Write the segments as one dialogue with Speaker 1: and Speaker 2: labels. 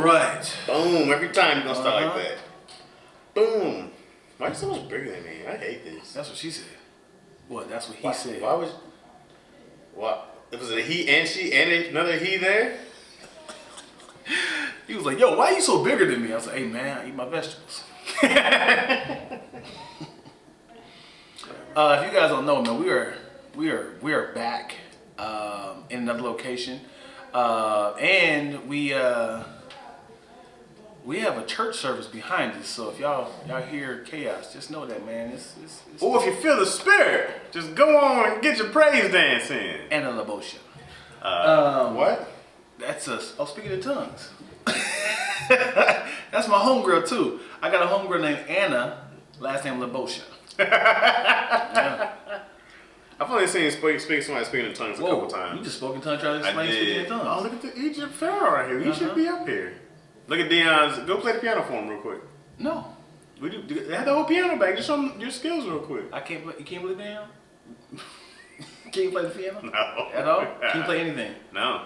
Speaker 1: right.
Speaker 2: Boom. Every time you're gonna start like that. Boom. Why are you so much bigger than me? I hate this.
Speaker 1: That's what she said. What? That's what he said.
Speaker 2: Why was? What? Was it a he and she and another he there?
Speaker 1: He was like, "Yo, why are you so bigger than me?" I was like, "Hey man, I eat my vegetables." If you guys don't know, man, we are back in another location, and we have a church service behind us. So if y'all hear chaos, just know that, man. It's
Speaker 2: or if you feel the spirit, just go on and get your praise dance in.
Speaker 1: and a labosha.
Speaker 2: What?
Speaker 1: That's us. Oh, speaking of tongues. That's my homegirl too. I got a homegirl named Anna, last name Labosha. Yeah.
Speaker 2: I've only seen somebody speaking in tongues a couple times.
Speaker 1: You just spoke in tongues, trying to explain speaking in tongues.
Speaker 2: Oh, look at the Egypt Pharaoh right here. He should be up here. Look at Dion's. Go play the piano for him real quick.
Speaker 1: No.
Speaker 2: We do. They have the whole piano back. Just show him your skills real quick.
Speaker 1: I can't play. You can't play the piano? Can you play the piano?
Speaker 2: No.
Speaker 1: At all? Can you play anything?
Speaker 2: No.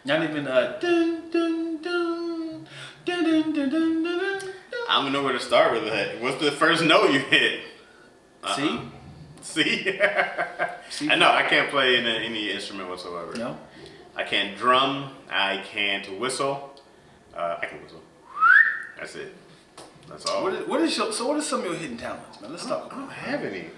Speaker 1: Not even dun dun dun dun dun dun dun dun dun.
Speaker 2: I don't know where to start with that. What's the first note you hit?
Speaker 1: See?
Speaker 2: See? I know. I can't play any instrument whatsoever.
Speaker 1: No.
Speaker 2: I can't drum. I can't whistle. I can whistle. That's it. That's all.
Speaker 1: What is some of your hidden talents, man? Let's talk about
Speaker 2: I don't have any.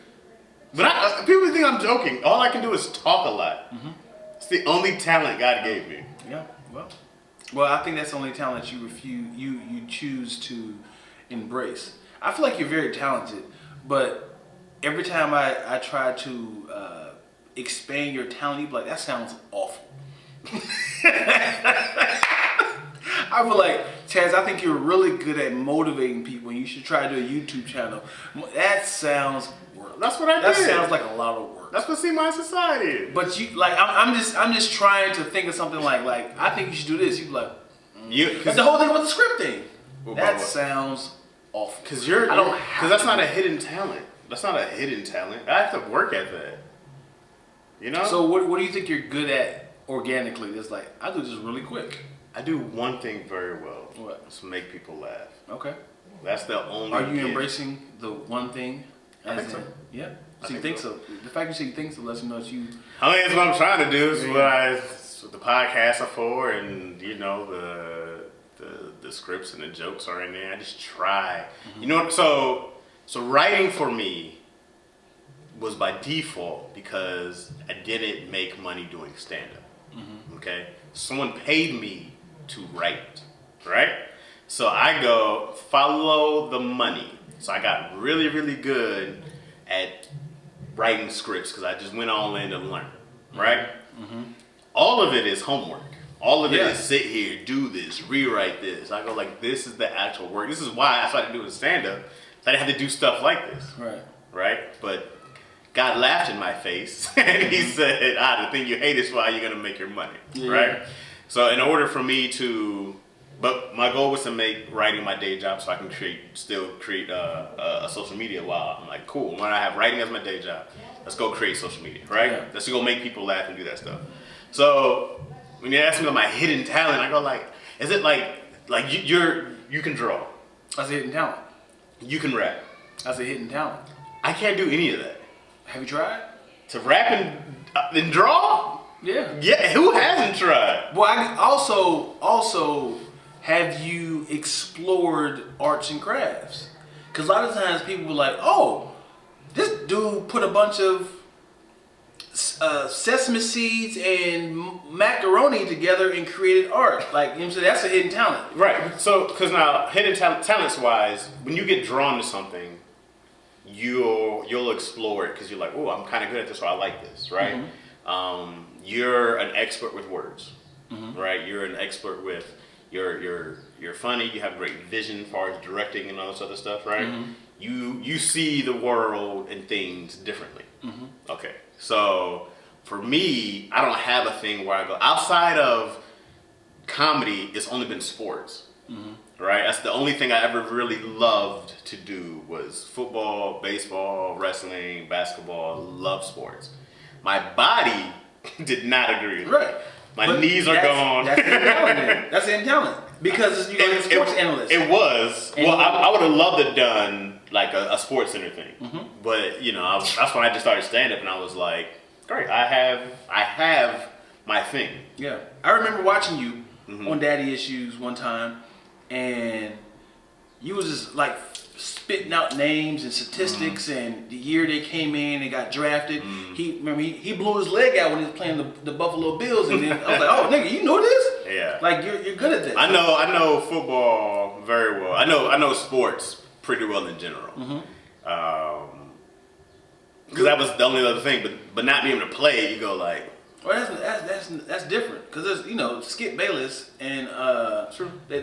Speaker 2: But people think I'm joking. All I can do is talk a lot. Mm-hmm. It's the only talent God gave me.
Speaker 1: Yeah, well, I think that's the only talent you choose to embrace. I feel like you're very talented, but every time I try to expand your talent, you be like, that sounds awful. I feel like, Chaz, I think you're really good at motivating people, and you should try to do a YouTube channel. That sounds work.
Speaker 2: That's what I did.
Speaker 1: That sounds like a lot of work.
Speaker 2: That's what See My Society is.
Speaker 1: But you like, I'm just trying to think of something like I think you should do this. You be like, But the whole thing about the script thing. That sounds awful.
Speaker 2: Because that's not a hidden talent. That's not a hidden talent. I have to work at that. You know.
Speaker 1: So what do you think you're good at organically? That's like, I do this really quick.
Speaker 2: I do one thing very well.
Speaker 1: What?
Speaker 2: It's make people laugh.
Speaker 1: Okay.
Speaker 2: That's the only.
Speaker 1: Are you embracing the one thing?
Speaker 2: I think so.
Speaker 1: Yeah. So you think so? The fact you say you think so lets me know that you.
Speaker 2: I mean, that's what I'm trying to do. It's what the podcasts are for, and you know the scripts and the jokes are in there. I just try. Mm-hmm. You know what? So writing for me was by default because I didn't make money doing stand-up. Mm-hmm. Okay, someone paid me to write, right? So I go follow the money. So I got really, really good at writing scripts because I just went all in to learn, right? Mm-hmm. All of it is homework. All of it is sit here, do this, rewrite this. I go like, this is the actual work. This is why I started doing stand-up. So I didn't have to do stuff like this, right? But God laughed in my face and He said, the thing you hate is why you're gonna make your money, right? So in order for me to, but my goal was to make writing my day job so I can still create a social media while I'm like, cool, when I have writing as my day job, let's go create social media, right? Yeah. Let's go make people laugh and do that stuff. So when you ask me about my hidden talent, I go like, is it like you can draw?
Speaker 1: That's a hidden talent.
Speaker 2: You can rap.
Speaker 1: That's a hidden talent.
Speaker 2: I can't do any of that.
Speaker 1: Have you tried?
Speaker 2: To rap and draw?
Speaker 1: Yeah.
Speaker 2: Yeah, who hasn't tried?
Speaker 1: Well, I also have you explored arts and crafts? Because a lot of times people were like, oh, this dude put a bunch of sesame seeds and macaroni together and created art. Like, you know what I'm saying? That's a hidden talent.
Speaker 2: Right. So, because now, hidden talents-wise, when you get drawn to something, you'll explore it because you're like, oh, I'm kind of good at this, or I like this, right? Mm-hmm. You're an expert with words, mm-hmm. right? You're an expert with you're funny. You have great vision as far as directing and all this other stuff, right? Mm-hmm. You see the world and things differently. Mm-hmm. Okay, so for me, I don't have a thing where I go outside of comedy. It's only been sports. Mm-hmm. Right, that's the only thing I ever really loved to do was football, baseball, wrestling, basketball. Love sports. My body did not agree.
Speaker 1: Right.
Speaker 2: My knees are gone.
Speaker 1: That's hidden talent. That's hidden talent. Because you're a sports analyst.
Speaker 2: It was. Well, I would have loved to have done like a sports center thing, but you know, that's when I just started stand up, and I was like, great, I have my thing.
Speaker 1: Yeah, I remember watching you on Daddy Issues one time, and you was just like spitting out names and statistics and the year they came in and got drafted. He blew his leg out when he was playing the Buffalo Bills, and then I was like, oh nigga, you know this?
Speaker 2: Yeah.
Speaker 1: Like you're good at this.
Speaker 2: I know football very well. I know sports pretty well in general. Because that was the only other thing, but not being able to play it, you go like.
Speaker 1: Well, that's different because there's Skip Bayless and
Speaker 2: True.
Speaker 1: They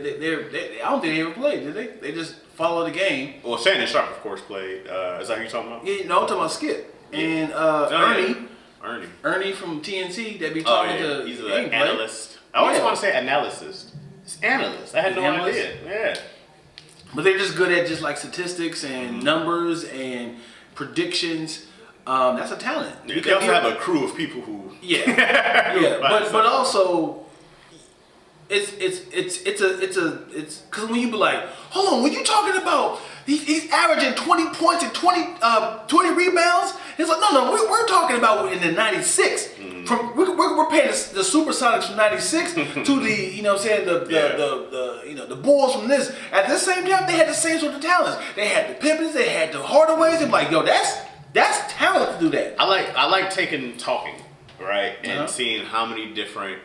Speaker 1: I don't think they ever played, did they? They just follow the game.
Speaker 2: Well, Shannon Sharp of course played. Is that who you're talking about?
Speaker 1: Yeah, no, I'm talking about Skip and Ernie from TNT that be talking to.
Speaker 2: He's an analyst. I always want to say analysis. It's analyst. I had no idea. Yeah.
Speaker 1: But they're just good at just like statistics and numbers and predictions. That's a talent.
Speaker 2: Yeah, they also have a crew of people who.
Speaker 1: Yeah. But also, it's because when you be like, hold on, when you talking about he's averaging 20 points and 20 rebounds, it's like no, we're talking about in the '96. From we're paying the Supersonics from '96 to the the Bulls from this. At the same time, they had the same sort of talents. They had the Pippins, they had the Hardaways. And like, yo, that's talent to do that.
Speaker 2: I like talking, right, and seeing how many different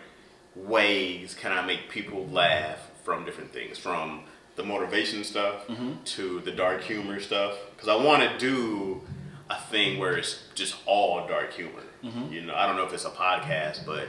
Speaker 2: ways can I make people laugh from different things, from the motivation stuff to the dark humor stuff, because I want to do a thing where it's just all dark humor. You know, I don't know if it's a podcast, but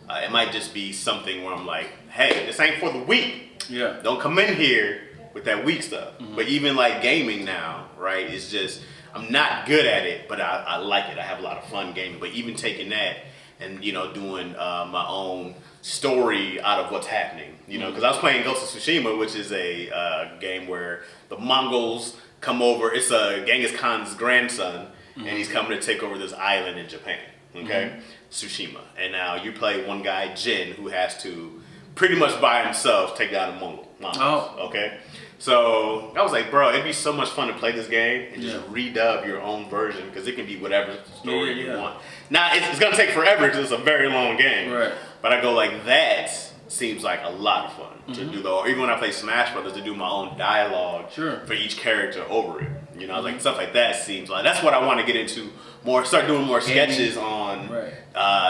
Speaker 2: it might just be something where I'm like, hey, this ain't for the weak.
Speaker 1: Yeah.
Speaker 2: Don't come in here with that weak stuff. But even like gaming now, right, it's just, I'm not good at it, but I like it. I have a lot of fun gaming. But even taking that and, you know, doing my own story out of what's happening, you know, because I was playing Ghost of Tsushima, which is a game where the Mongols come over. It's Genghis Khan's grandson, and he's coming to take over this island in Japan, okay? Tsushima. And now you play one guy, Jin, who has to pretty much by himself take down the Mongols, okay? So I was like, bro, it'd be so much fun to play this game and just redub your own version, because it can be whatever story you want. Now, it's going to take forever because it's a very long game.
Speaker 1: Right.
Speaker 2: But I go like, that seems like a lot of fun to do, though. Or even when I play Smash Brothers, to do my own dialogue for each character over it. You know, like stuff like that seems like, that's what I want to get into more, start doing more sketches on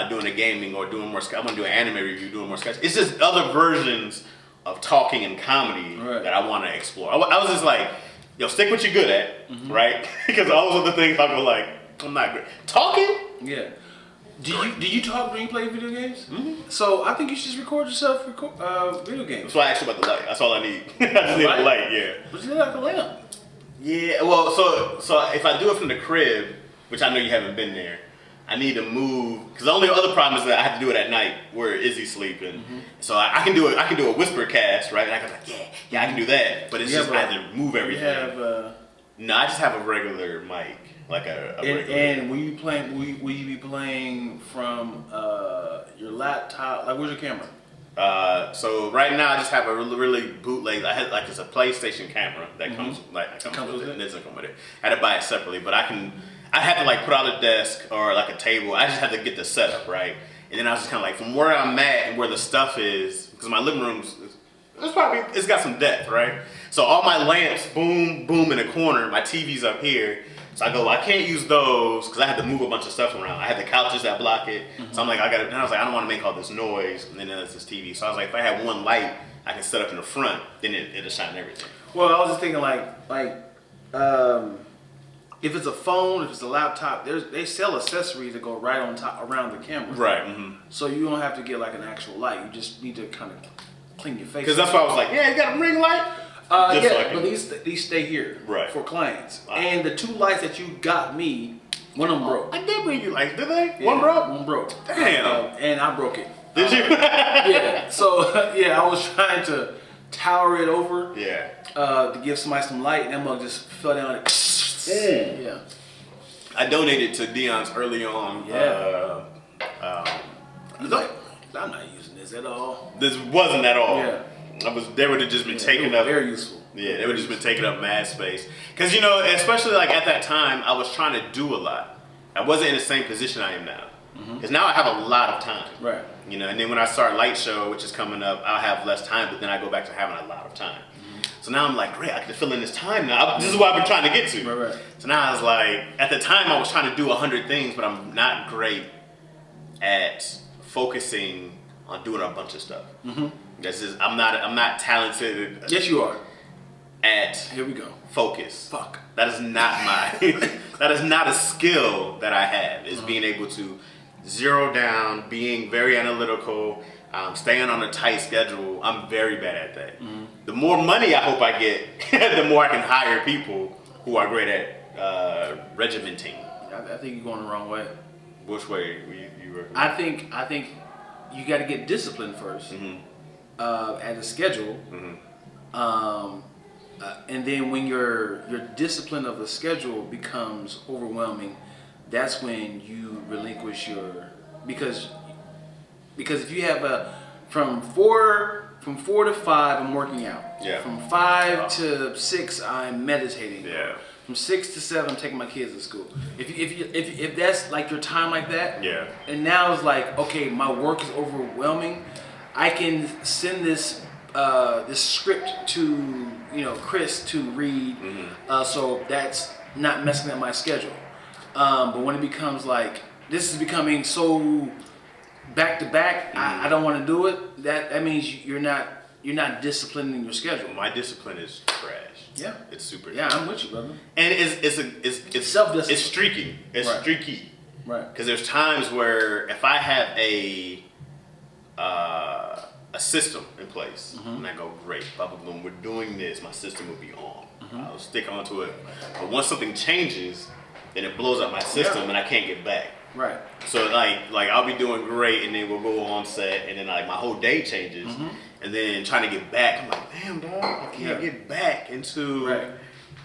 Speaker 2: doing a gaming or doing more, I'm going to do an anime review, doing more sketches. It's just other versions of talking and comedy that I want to explore. I was just like, yo, stick what you're good at, right? Because all those other things I go like, I'm not good. Talking?
Speaker 1: Yeah. Do you talk when you play video games? So I think you should just record yourself video games.
Speaker 2: That's why I asked you about the light. That's all I need. I just need a light, yeah.
Speaker 1: But you like a lamp.
Speaker 2: Yeah, well, so if I do it from the crib, which I know you haven't been there, I need to move, because the only other problem is that I have to do it at night where Izzy's sleeping. So I can do it. I can do a whisper cast, right? And I can like, yeah, I can do that. But it's just I have to move everything. No, I just have a regular mic, like a regular.
Speaker 1: And will you be playing from your laptop? Like, where's your camera?
Speaker 2: So right now I just have a really bootleg. I had like it's a PlayStation camera that comes with it. It doesn't come with it. I had to buy it separately, but I had to like put out a desk or like a table. I just had to get the setup right, and then I was just kind of like from where I'm at and where the stuff is, because my living room's it's got some depth, right? So all my lamps, boom, boom in the corner. My TV's up here. So I go, I can't use those because I had to move a bunch of stuff around. I had the couches that block it. So I'm like, and I was like, I don't want to make all this noise. And then there's this TV. So I was like, if I had one light I can set up in the front, then it'll shine everything.
Speaker 1: Well, I was just thinking if it's a phone, if it's a laptop, they sell accessories that go right on top around the camera.
Speaker 2: Right.
Speaker 1: So you don't have to get like an actual light. You just need to kind of clean your face.
Speaker 2: Because that's why I was like, yeah, you got a ring light?
Speaker 1: But these stay here for clients.
Speaker 2: Wow.
Speaker 1: And the 2 lights that you got me, one of them broke.
Speaker 2: I did bring you lights, did they?
Speaker 1: Yeah,
Speaker 2: one broke?
Speaker 1: One broke.
Speaker 2: Damn.
Speaker 1: And I broke it.
Speaker 2: Did you?
Speaker 1: Yeah. So, I was trying to tower it over to give somebody some light, and that mug just fell down. Yeah.
Speaker 2: I donated to Dion's early on.
Speaker 1: I'm not using this at all.
Speaker 2: This wasn't at all.
Speaker 1: Yeah.
Speaker 2: They would have just been taking up.
Speaker 1: Very useful.
Speaker 2: Yeah, they would have just been taking up mad space. Because, especially like at that time, I was trying to do a lot. I wasn't in the same position I am now. Because now I have a lot of time.
Speaker 1: Right.
Speaker 2: And then when I start Light Show, which is coming up, I'll have less time, but then I go back to having a lot of time. So now I'm like, great, I can fill in this time now. This is what I've been trying to get to.
Speaker 1: Right.
Speaker 2: So now I was like, at the time I was trying to do 100 things, but I'm not great at focusing on doing a bunch of stuff. I'm not talented.
Speaker 1: Yes, you are.
Speaker 2: At
Speaker 1: here we go.
Speaker 2: Focus.
Speaker 1: Fuck.
Speaker 2: That is not that is not a skill that I have. Is being able to zero down, being very analytical, staying on a tight schedule. I'm very bad at that. The more money I hope I get, the more I can hire people who are great at regimenting.
Speaker 1: I think you're going the wrong way.
Speaker 2: Which way you recommend?
Speaker 1: I think you got to get disciplined first at a schedule, and then when your discipline of the schedule becomes overwhelming, that's when you relinquish because if you have from 4 to 5 I'm working out.
Speaker 2: Yeah.
Speaker 1: From 5 to 6 I'm meditating.
Speaker 2: Yeah.
Speaker 1: From 6 to 7 I'm taking my kids to school. If that's like your time like that.
Speaker 2: Yeah.
Speaker 1: And now it's like, okay, my work is overwhelming. I can send this script to Chris to read, so that's not messing up my schedule. But when it becomes like this is becoming so back to back, I don't want to do it. That means you're not disciplined in your schedule.
Speaker 2: My discipline is trash.
Speaker 1: Yeah,
Speaker 2: it's super.
Speaker 1: Yeah, I'm with you, brother.
Speaker 2: And it's
Speaker 1: self-discipline.
Speaker 2: It's streaky. It's streaky.
Speaker 1: Right.
Speaker 2: Because there's times where if I have a system in place, and I go, great, when we're doing this, my system will be on. I'll stick onto it. But once something changes, then it blows up my system, and I can't get back.
Speaker 1: Right.
Speaker 2: So like I'll be doing great, and then we'll go on set, and then like my whole day changes, and then trying to get back, I'm like, damn, dog, I can't get back into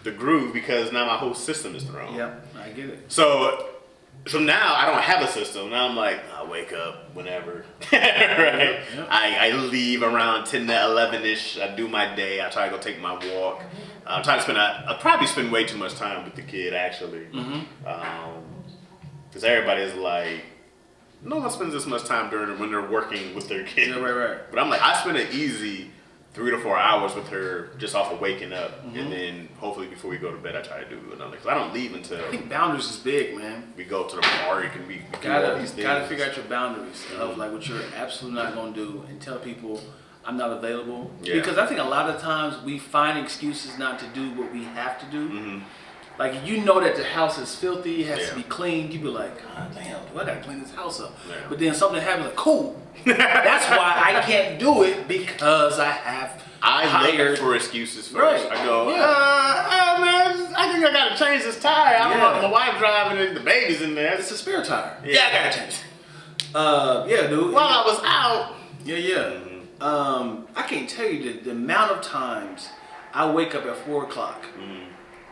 Speaker 2: the groove because now my whole system is thrown.
Speaker 1: Yeah, I get it.
Speaker 2: So now I don't have a system. Now I'm like, I wake up whenever, right? Yep. I leave around 10 to 11ish. I do my day. I try to go take my walk. I probably spend way too much time with the kid actually, because everybody is like, no one spends this much time when they're working with their kid.
Speaker 1: Yeah, right.
Speaker 2: But I'm like, I spend an easy 3 to 4 hours with her just off of waking up, and then hopefully before we go to bed, I try to do another. Because I don't leave until
Speaker 1: I think boundaries is big, man.
Speaker 2: We go to the park and we do all these things.
Speaker 1: Gotta figure out your boundaries of like what you're absolutely not gonna do, and tell people I'm not available. Yeah. Because I think a lot of times we find excuses not to do what we have to do. Like that the house is filthy, it has to be cleaned. You be like, God damn, I gotta clean this house up. Yeah. But then something happens, like, cool. That's why I can't do it because I have
Speaker 2: look for excuses first.
Speaker 1: Right.
Speaker 2: I go, man, I think I gotta change this tire. I don't know if my wife's driving and the baby's in there.
Speaker 1: It's a spare tire.
Speaker 2: Yeah, I gotta change it.
Speaker 1: Yeah, dude.
Speaker 2: While I was out.
Speaker 1: Yeah. I can't tell you the amount of times I wake up at 4 o'clock.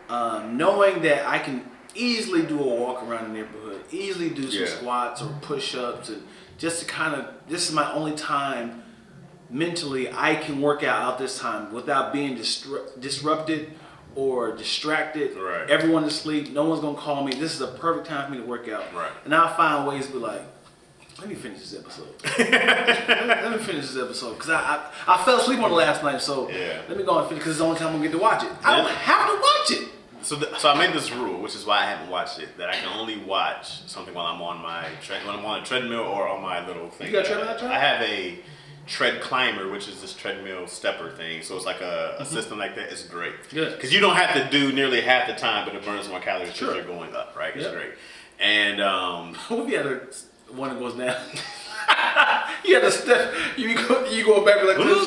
Speaker 1: Knowing that I can easily do a walk around the neighborhood, easily do some squats or push-ups, and just to kind of, this is my only time mentally I can work out this time without being disrupted or distracted.
Speaker 2: Right.
Speaker 1: Everyone is asleep. No one's gonna call me. This is a perfect time for me to work out.
Speaker 2: Right.
Speaker 1: And I'll find ways to be like, let me finish this episode. let me finish this episode because I fell asleep on it last night. So let me go and finish because it's the only time I'm gonna get to watch it. I don't have to watch it.
Speaker 2: So I made this rule, which is why I haven't watched it, that I can only watch something while I'm on when I'm on a treadmill or on my little thing.
Speaker 1: You got a treadmill?
Speaker 2: I have a tread climber, which is this treadmill stepper thing. So it's like a system like that. It's great.
Speaker 1: Good.
Speaker 2: Because you don't have to do nearly half the time, but it burns more calories because you're going up, right? It's great. And
Speaker 1: what if you had one that goes down? You had to step. You go back like this.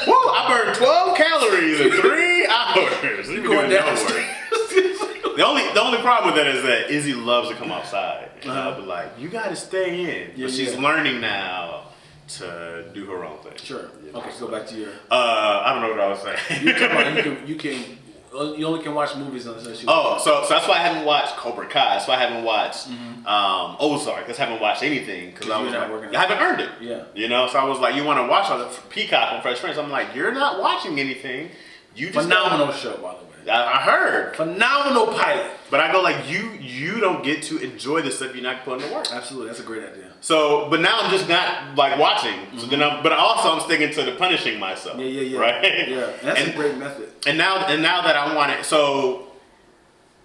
Speaker 2: Woo! I burned 12 calories in 3 hours.
Speaker 1: You going down?
Speaker 2: The only problem with that is that Izzy loves to come outside, and I'll be like, "You got to stay in." But she's learning now to do her own thing.
Speaker 1: Sure. Okay, so go back to your.
Speaker 2: I don't know what I was saying.
Speaker 1: You can You only can watch movies unless you.
Speaker 2: Oh, so that's why I haven't watched Cobra Kai. That's why I haven't watched Ozark. Because I haven't watched anything. Because I was like, I haven't earned it.
Speaker 1: Yeah.
Speaker 2: You know, so I was like, you want to watch all the Peacock and Fresh Prince? I'm like, you're not watching anything. You just
Speaker 1: phenomenal show, by the way.
Speaker 2: I heard
Speaker 1: phenomenal pilot.
Speaker 2: But I go like, you don't get to enjoy the stuff you're not putting to work.
Speaker 1: Absolutely, that's a great idea.
Speaker 2: So, but now I'm just not like watching. So then, but also I'm sticking to the punishing myself.
Speaker 1: Yeah.
Speaker 2: Right.
Speaker 1: Yeah, that's a great method.
Speaker 2: And now that I want it, so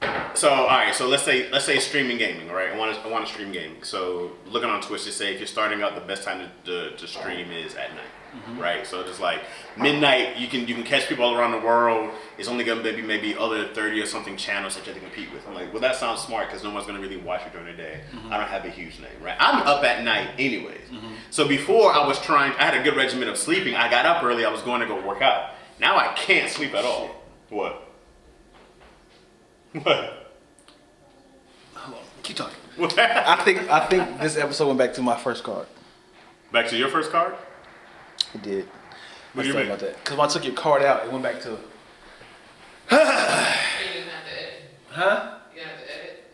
Speaker 2: all right. So let's say streaming gaming, right? I want to stream gaming. So looking on Twitch, they say if you're starting out, the best time to stream is at night. Right, so it's like midnight. You can catch people all around the world. It's only gonna be maybe other 30 or something channels that you have to compete with. I'm like, well, that sounds smart because no one's gonna really watch you during the day. I don't have a huge name, right? I'm up at night anyways. So before I had a good regimen of sleeping. I got up early. I was going to go work out. Now I can't sleep at all. What? What?
Speaker 1: Hold on, keep talking.
Speaker 2: What?
Speaker 1: I think this episode went back to my first card.
Speaker 2: Back to your first card?
Speaker 1: It did.
Speaker 2: What do you mean?
Speaker 1: About that? Because when I took your card out, it went back to.
Speaker 3: You didn't have to edit.
Speaker 1: Huh?
Speaker 3: You have to edit.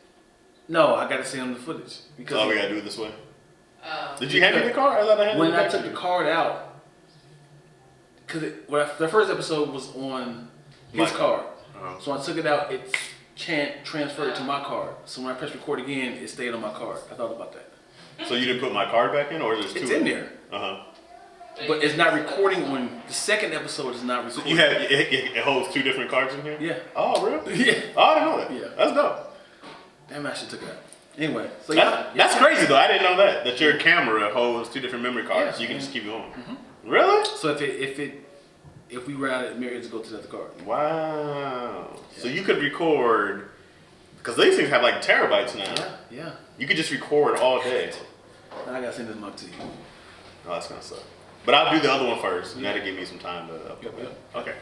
Speaker 1: No, I got to see on the footage. Because
Speaker 2: Oh, we gotta do it this way. Did you hand me the card? I thought I had
Speaker 1: when
Speaker 2: it
Speaker 1: I
Speaker 2: back
Speaker 1: took
Speaker 2: to
Speaker 1: the
Speaker 2: you.
Speaker 1: card out, because the first episode was on his
Speaker 2: My
Speaker 1: card.
Speaker 2: Uh-huh.
Speaker 1: So when I took it out, it transferred to my card. So when I pressed record again, it stayed on my card. I thought about that.
Speaker 2: So you didn't put my card back in, or is it
Speaker 1: It's
Speaker 2: two?
Speaker 1: in there. But it's not recording when the second episode is not recording.
Speaker 2: You have it holds two different cards in here.
Speaker 1: Yeah.
Speaker 2: Oh, really?
Speaker 1: Yeah.
Speaker 2: Oh, I didn't know that.
Speaker 1: Yeah.
Speaker 2: That's dope.
Speaker 1: Damn, I should took it out. Anyway, so
Speaker 2: That's crazy though. I didn't know that your camera holds two different memory cards.
Speaker 1: Yeah,
Speaker 2: So you can
Speaker 1: yeah.
Speaker 2: just keep going. Really?
Speaker 1: So if we ran out of mirrors, go to the other card.
Speaker 2: Wow. So
Speaker 1: Yeah.
Speaker 2: you could record because these things have like terabytes now.
Speaker 1: Yeah.
Speaker 2: You could just record all day.
Speaker 1: Now I gotta send this mug to you.
Speaker 2: Oh, that's gonna suck. But I'll do the other one first, and that'll give me some time to upload
Speaker 1: Yep.
Speaker 2: that. Okay.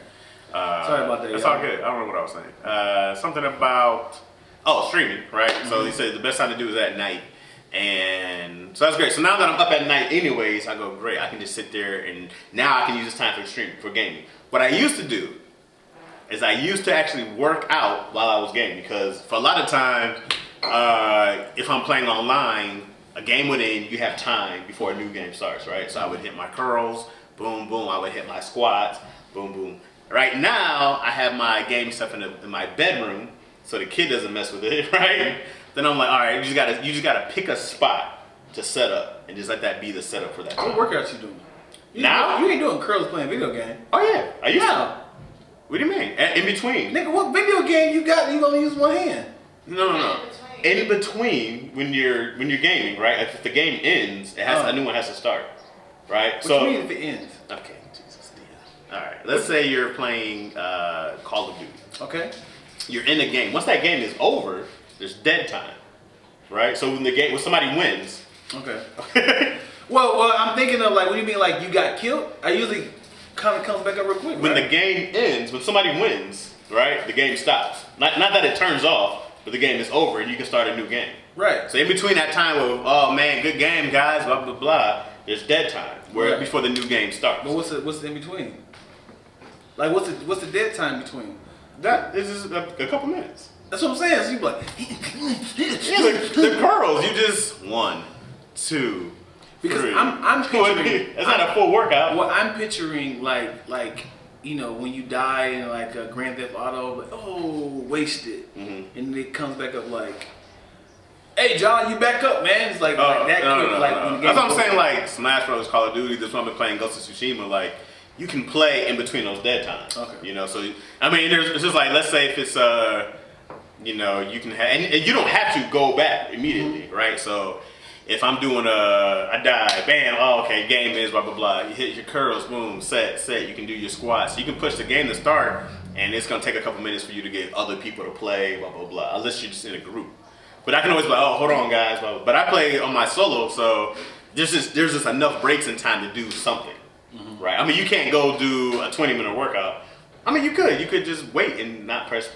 Speaker 1: Sorry about that.
Speaker 2: That's
Speaker 1: y'all.
Speaker 2: all good. I don't know what I was saying. Something about streaming, right? So he said the best time to do is at night, and so that's great. So now that I'm up at night, anyways, I go great. I can just sit there, and now I can use this time for streaming, for gaming. What I used to do is I used to actually work out while I was gaming because for a lot of times, if I'm playing online. A game would end, you have time before a new game starts, right? So I would hit my curls, boom, boom. I would hit my squats, boom, boom. Right now, I have my game stuff in my bedroom, so the kid doesn't mess with it, right? Then I'm like, all right, you just gotta pick a spot to set up, and just let that be the setup for that.
Speaker 1: What workouts you doing?
Speaker 2: Now?
Speaker 1: You ain't doing curls playing video game.
Speaker 2: Oh yeah, I used to.
Speaker 1: How?
Speaker 2: What do you mean? In between?
Speaker 1: Nigga, what video game you got? You only use one hand.
Speaker 2: No. In between, when you're gaming, right? If the game ends, a new one has to start, right?
Speaker 1: What you mean if it ends?
Speaker 2: Okay, Jesus, All right, let's say you're playing Call of Duty.
Speaker 1: Okay.
Speaker 2: You're in the game. Once that game is over, there's dead time, right? So when somebody wins.
Speaker 1: Okay. well, I'm thinking of like, what do you mean like you got killed? I usually kind of comes back up real quick.
Speaker 2: When
Speaker 1: right?
Speaker 2: the game ends, when somebody wins, right? The game stops. Not that it turns off. But the game is over and you can start a new game.
Speaker 1: Right.
Speaker 2: So in between that time of, oh man, good game, guys, blah, blah, blah, there's dead time before the new game starts.
Speaker 1: But what's in between? Like, what's the dead time between?
Speaker 2: That is just a couple minutes.
Speaker 1: That's what I'm saying. So you be like,
Speaker 2: Yeah, the curls, you just 1, 2,
Speaker 1: because
Speaker 2: 3.
Speaker 1: I'm picturing.
Speaker 2: It's not a full workout.
Speaker 1: Well, I'm picturing like. You know, when you die in like a Grand Theft Auto, like, oh, wasted. And it comes back up like, hey, John, you back up, man. It's like that quick.
Speaker 2: No.
Speaker 1: When the game
Speaker 2: That's what I'm
Speaker 1: goes
Speaker 2: saying,
Speaker 1: up.
Speaker 2: like Smash Bros, Call of Duty, that's why I've been playing Ghost of Tsushima, like, you can play in between those dead times.
Speaker 1: Okay.
Speaker 2: You know, so, I mean, it's just like, let's say if it's, you know, you can have, and you don't have to go back immediately, right? So, if I'm doing I die, bam, oh, okay, game is, blah, blah, blah. You hit your curls, boom, set, you can do your squats. You can push the game to start, and it's going to take a couple minutes for you to get other people to play, blah, blah, blah, unless you're just in a group. But I can always be like, oh, hold on, guys, blah, blah. But I play on my solo, so there's just enough breaks in time to do something, right? I mean, you can't go do a 20-minute workout. I mean, you could just wait and not press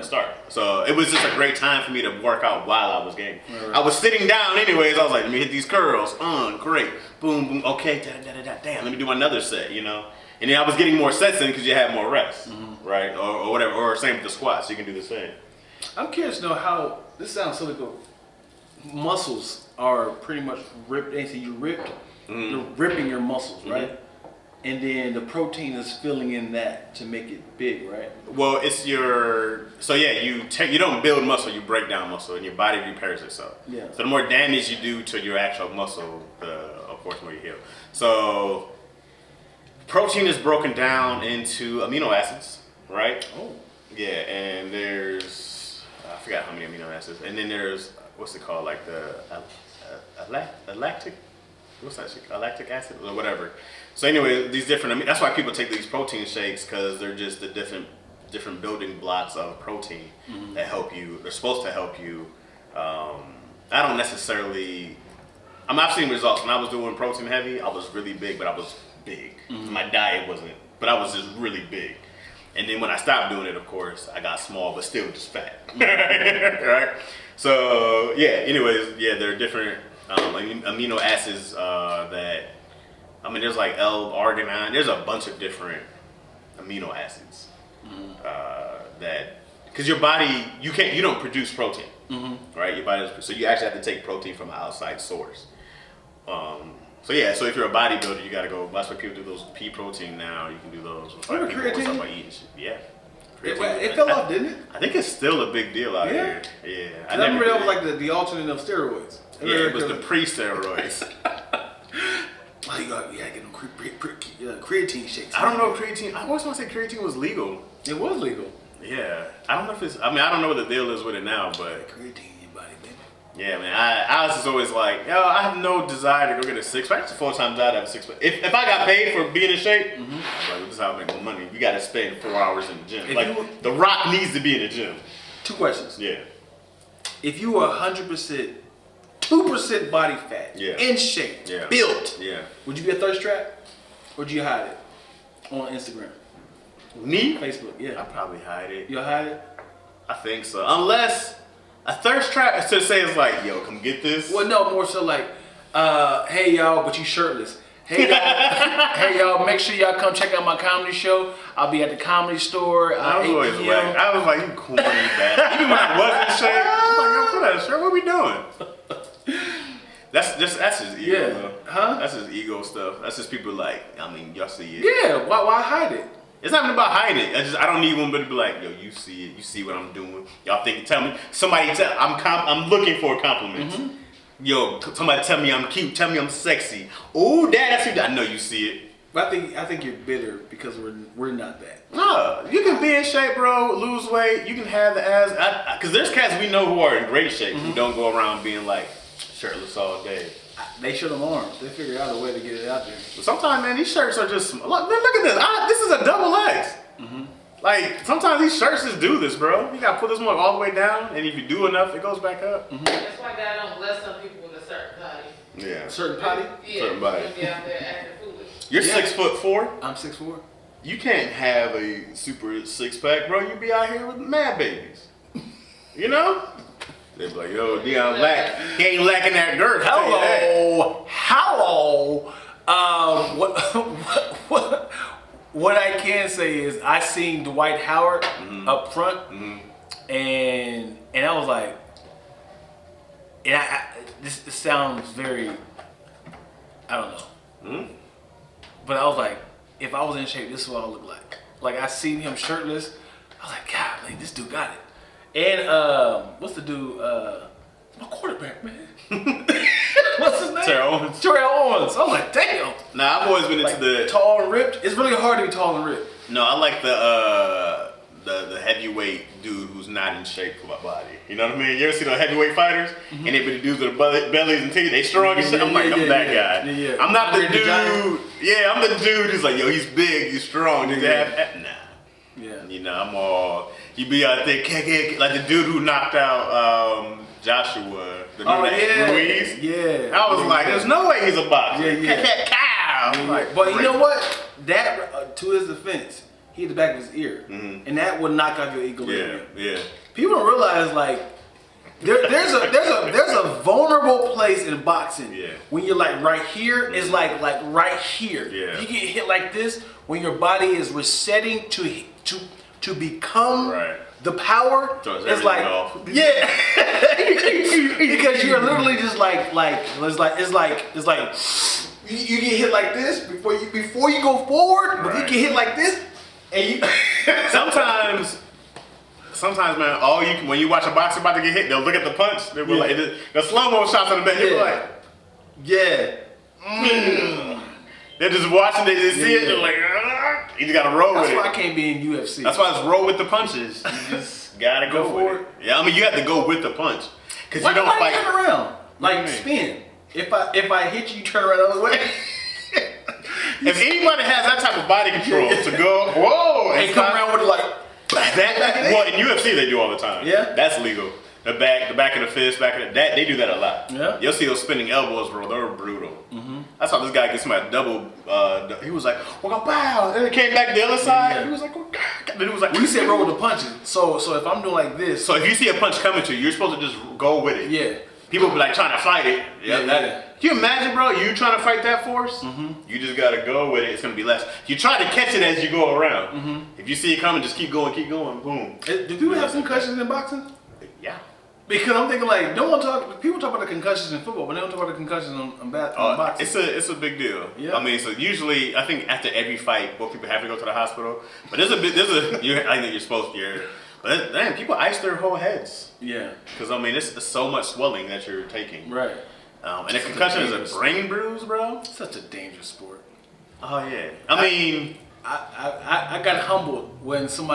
Speaker 2: start. So it was just a great time for me to work out while I was gaming.
Speaker 1: Right.
Speaker 2: I was sitting down anyways. I was like, let me hit these curls. Great. Boom, boom. Okay, damn. Let me do another set, you know? And then I was getting more sets in because you had more reps, right? Or whatever. Or same with the squats, you can do the same.
Speaker 1: I'm curious to know how this sounds silly, but muscles are pretty much ripped. They say you ripped, you're ripping your muscles, right? And then the protein is filling in that to make it big, right?
Speaker 2: Well, it's your you don't build muscle, you break down muscle, and your body repairs itself.
Speaker 1: Yeah.
Speaker 2: So the more damage you do to your actual muscle, of course, more you heal. So protein is broken down into amino acids, right?
Speaker 1: Oh.
Speaker 2: Yeah, and there's I forgot how many amino acids, and then there's what's it called, like the lactic. What's that shit? Lactic acid or whatever. So anyway, these different. That's why people take these protein shakes because they're just the different building blocks of protein that help you. They're supposed to help you. I don't necessarily. I've seen results when I was doing protein heavy. I was really big, but I was big. My diet wasn't, but I was just really big. And then when I stopped doing it, of course, I got small, but still just fat. Right? So yeah. Anyways, yeah, there are different. Amino acids there's like L-arginine. There's a bunch of different amino acids that because your body you don't produce protein, right? Your body doesn't, so you actually have to take protein from an outside source. So if you're a bodybuilder, you gotta go. That's why people do those pea protein now. You can do those.
Speaker 1: Remember creatine?
Speaker 2: By eating shit. Yeah.
Speaker 1: It fell off, didn't it?
Speaker 2: I think it's still a big deal out here. Yeah.
Speaker 1: I remember that was like the alternate of steroids.
Speaker 2: Yeah, it was the pre-steroids.
Speaker 1: Oh, you gotta get them creatine shakes.
Speaker 2: I don't know creatine. I always want to say creatine was legal.
Speaker 1: It was legal.
Speaker 2: Yeah. I don't know if it's. I don't know what the deal is with it now, but
Speaker 1: Creatine in your body, baby.
Speaker 2: yeah, man. I was just always like, I have no desire to go get a six pack. It's a full-time job to have a six pack. If I got paid for being in shape, like, this is how I make my money. You got to spend 4 hours in the gym. The Rock needs to be in the gym.
Speaker 1: 2 questions.
Speaker 2: Yeah.
Speaker 1: If you were 100%, 2% body fat, in shape, built, would you be a thirst trap? Or would you hide it on Instagram?
Speaker 2: Me?
Speaker 1: Facebook, yeah.
Speaker 2: I'd probably hide it.
Speaker 1: You'll hide it?
Speaker 2: I think so. Unless a thirst trap is to say it's like, yo, come get this.
Speaker 1: Well, no, more so like, hey y'all, but you shirtless. Hey y'all, hey y'all, make sure y'all come check out my comedy show. I'll be at the Comedy Store.
Speaker 2: I was always like, you corny bastard. Even when I was in shape, I'm like, yo, put that shirt. What are we doing? That's his ego.
Speaker 1: Yeah.
Speaker 2: Though.
Speaker 1: Huh?
Speaker 2: That's his ego stuff. That's just people like, y'all see it.
Speaker 1: Yeah, why hide it?
Speaker 2: It's not even about hiding it. I don't need one but to be like, yo, you see it. You see what I'm doing. Y'all think, tell me. I'm looking for a compliment. Yo, somebody tell me I'm cute. Tell me I'm sexy. Oh, Dad, that's you. I know you see it.
Speaker 1: But I think you're bitter because we're not that.
Speaker 2: No, you can be in shape, bro. Lose weight. You can have the ass. Because there's cats we know who are in great shape who don't go around being like shirtless all day.
Speaker 1: They show them arms. They figure out a way to get it out there.
Speaker 2: But sometimes, man, these shirts are just. Look at this. This is a double X. Like, sometimes these shirts just do this, bro. You gotta put this one all the way down, and if you do enough, it goes back up.
Speaker 3: That's why God don't bless some people with a certain body.
Speaker 2: Yeah.
Speaker 1: Certain potty?
Speaker 3: Yeah,
Speaker 2: Certain body.
Speaker 3: be out there acting foolish.
Speaker 2: You're 6'4".
Speaker 1: I'm 6'4".
Speaker 2: You can't have a super six pack, bro. You be out here with mad babies. You know? They be like, yo, Dion lack. He ain't lacking that girth.
Speaker 1: Hello. What I can say is I seen Dwight Howard up front, and I was like, and this sounds very, I don't know, but I was like, if I was in shape, this is what I look like. Like I seen him shirtless, I was like, God, man, this dude got it. And what's the dude? My quarterback, man. What's his name?
Speaker 2: Terrell Owens.
Speaker 1: Terrell Owens. I was like, damn.
Speaker 2: Nah, I've always been into the
Speaker 1: tall and ripped. It's really hard to be tall and ripped.
Speaker 2: No, I like the heavyweight dude who's not in shape for my body. You know what I mean? You ever see those heavyweight fighters? And they be the dudes with the bellies and teeth. They strong as shit. I'm like, I'm that guy.
Speaker 1: Yeah.
Speaker 2: I'm not the dude. Yeah, I'm the dude who's like, yo, he's big, he's strong. Nah.
Speaker 1: Yeah.
Speaker 2: You know, I'm all. You be out there, like the dude who knocked out Joshua. Ruiz.
Speaker 1: Yeah.
Speaker 2: I was like, there's no way he's a boxer.
Speaker 1: Yeah.
Speaker 2: Like,
Speaker 1: but you know what? That, to his defense, he hit the back of his ear. And that would knock out your equilibrium.
Speaker 2: Yeah.
Speaker 1: People don't realize, like, there's a vulnerable place in boxing.
Speaker 2: Yeah.
Speaker 1: When you're like right here is like right here.
Speaker 2: Yeah.
Speaker 1: You get hit like this when your body is resetting to become the power.
Speaker 2: Throws
Speaker 1: it's like
Speaker 2: off.
Speaker 1: yeah, because you're literally just like it's like you get hit like this before you go forward, but you get hit like this, and you
Speaker 2: Sometimes, man, when you watch a boxer about to get hit, they'll look at the punch. They'll be like, the slow-mo shots on the back. They'll be like, They're just watching. They just see it. They're like, you just gotta roll with it.
Speaker 1: That's why I can't be in UFC.
Speaker 2: That's why it's roll with the punches. You just gotta go for it. Yeah, I mean, you have to go with the punch because you don't fight.
Speaker 1: Turn around, like spin. If I hit you, turn around the other way.
Speaker 2: If anybody has that type of body control to go, whoa,
Speaker 1: and come around with like.
Speaker 2: Well, in UFC they do all the time.
Speaker 1: Yeah,
Speaker 2: that's legal. The back of the fist, that they do that a lot.
Speaker 1: Yeah,
Speaker 2: you'll see those spinning elbows, bro. They're brutal. I saw this guy get somebody double. He was like, "Well, pow!" And it came back the other side. Yeah. He was like, "Oh God!" Then he was like,
Speaker 1: "We said roll with the punches." So if I'm doing like this,
Speaker 2: so if you see a punch coming to you, you're supposed to just go with it.
Speaker 1: Yeah.
Speaker 2: People be like trying to fight it. Can you imagine, bro? You trying to fight that force? You just gotta go with it. It's gonna be less. You try to catch it as you go around. If you see it coming, just keep going. Boom.
Speaker 1: Do people have concussions in boxing?
Speaker 2: Yeah.
Speaker 1: Because I'm thinking like people talk about the concussions in football, but they don't talk about the concussions in boxing.
Speaker 2: It's a big deal.
Speaker 1: Yeah.
Speaker 2: I mean, so usually I think after every fight, both people have to go to the hospital. But I think you're supposed to. But damn, people ice their whole heads. Yeah. Because I mean, it's so much swelling that you're taking. Right. And a concussion is a brain bruise, bro.
Speaker 1: Such a dangerous sport.
Speaker 2: Oh yeah. I mean,
Speaker 1: I got humbled when some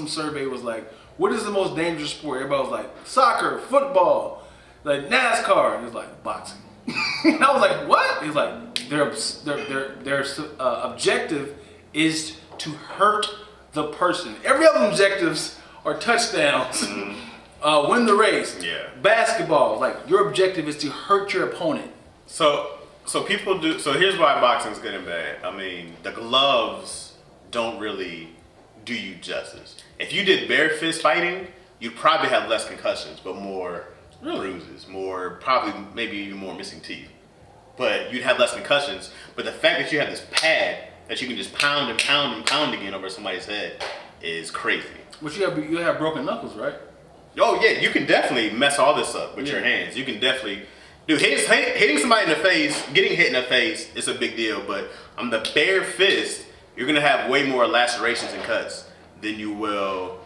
Speaker 1: survey was like, "What is the most dangerous sport?" Everybody was like, "Soccer, football, like NASCAR." And it was like boxing. And I was like, "What?" He's like, their objective is to hurt the person. Every other objectives are touchdowns, win the race. Yeah. Basketball, like your objective is to hurt your opponent.
Speaker 2: So people do. So here's why boxing's good and bad. I mean, the gloves don't really do you justice. If you did bare fist fighting, you'd probably have less concussions, but more bruises, maybe even more missing teeth. But you'd have less concussions. But the fact that you have this pad that you can just pound and pound and pound again over somebody's head is crazy.
Speaker 1: But you have broken knuckles, right?
Speaker 2: Oh yeah, you can definitely mess all this up with your hands. You can definitely, hitting somebody in the face, getting hit in the face is a big deal. But on the bare fist, you're gonna have way more lacerations and cuts than you will,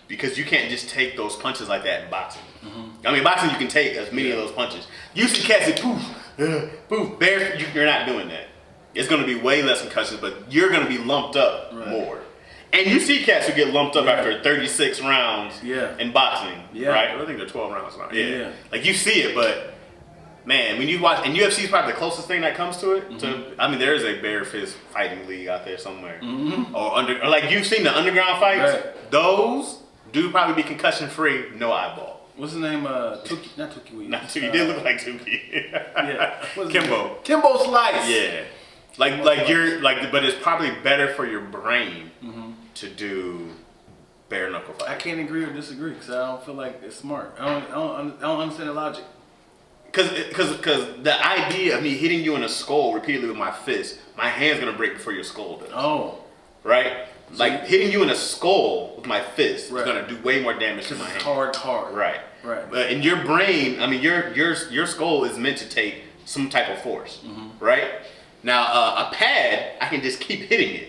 Speaker 2: because you can't just take those punches like that in boxing. I mean, boxing you can take as many of those punches. You see cats that poof, bare. You're not doing that. It's going to be way less concussions, but you're going to be lumped up more. And you see cats who get lumped up after 36 rounds in boxing, right? I think they're 12 rounds now. Yeah. Like you see it, but man, when you watch, and UFC is probably the closest thing that comes to it. I mean, there is a bare fist fighting league out there somewhere, or like you've seen the underground fights. Right. Those do probably be concussion free, no eyeball.
Speaker 1: What's his name? Tuki, not Tuki Williams.
Speaker 2: Not Tuki. He did look like Tuki. Kimbo.
Speaker 1: Kimbo Slice.
Speaker 2: Yeah. But it's probably better for your brain to do bare knuckle fighting.
Speaker 1: I can't agree or disagree because I don't feel like it's smart. I don't understand the logic.
Speaker 2: Because the idea of me hitting you in the skull repeatedly with my fist, my hand's gonna break before your skull does. Oh. Right? So like hitting you in the skull with my fist is gonna do way more damage to my hand.
Speaker 1: Hard.
Speaker 2: Right. But in your brain, I mean, your skull is meant to take some type of force, right? Now, a pad, I can just keep hitting it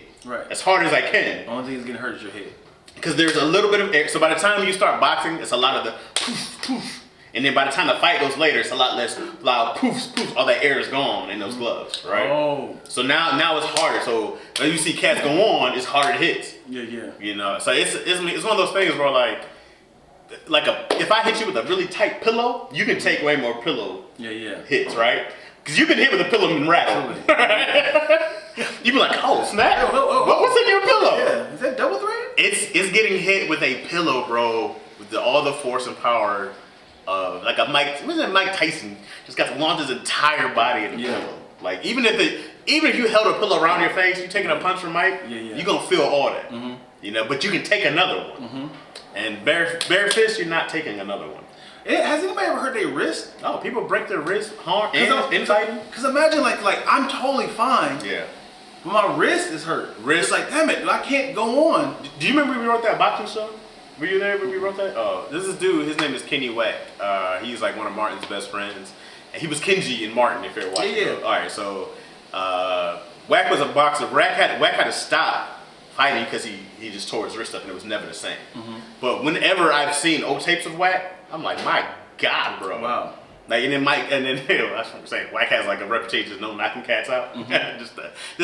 Speaker 2: as hard as I can.
Speaker 1: The only thing that's gonna hurt is your head.
Speaker 2: Because there's a little bit of air. So by the time you start boxing, it's a lot of the poof, poof. And then by the time the fight goes later, it's a lot less loud poofs, poofs. All that air is gone in those gloves, right? Oh. So now it's harder. So when you see cats go on, it's harder hits. Yeah. You know, so it's one of those things where if I hit you with a really tight pillow, you can take way more pillow hits, right? Because you've been hit with a pillow and rattled. You be like, oh snap! What's in your pillow?
Speaker 1: Yeah. Is that double thread?
Speaker 2: It's getting hit with a pillow, bro, with all the force and power of like a Mike Tyson just got to launch his entire body in the pillow. Like even if you held a pillow around your face, you taking a punch from Mike, you're gonna feel all that. You know, but you can take another one. And bare fist, you're not taking another one.
Speaker 1: Has anybody ever hurt their wrist?
Speaker 2: Oh, people break their wrist hard in fighting.
Speaker 1: Because imagine like I'm totally fine.
Speaker 2: Yeah.
Speaker 1: But my wrist is hurt.
Speaker 2: Wrist.
Speaker 1: It's like, damn it, I can't go on.
Speaker 2: Do you remember we wrote that boxing show? Were you there when we wrote that? Oh, this is dude. His name is Kenny Wack. He's like one of Martin's best friends. And he was Kenji in Martin, if you're watching.
Speaker 1: Yeah.
Speaker 2: All right, so Wack was a boxer. Wack had to stop fighting because he just tore his wrist up and it was never the same. Mm-hmm. But whenever I've seen old tapes of Wack, I'm like, my God, bro.
Speaker 1: Wow.
Speaker 2: Like, and then that's what I'm saying. Wack has like a reputation of no knocking cats out. Mm-hmm. just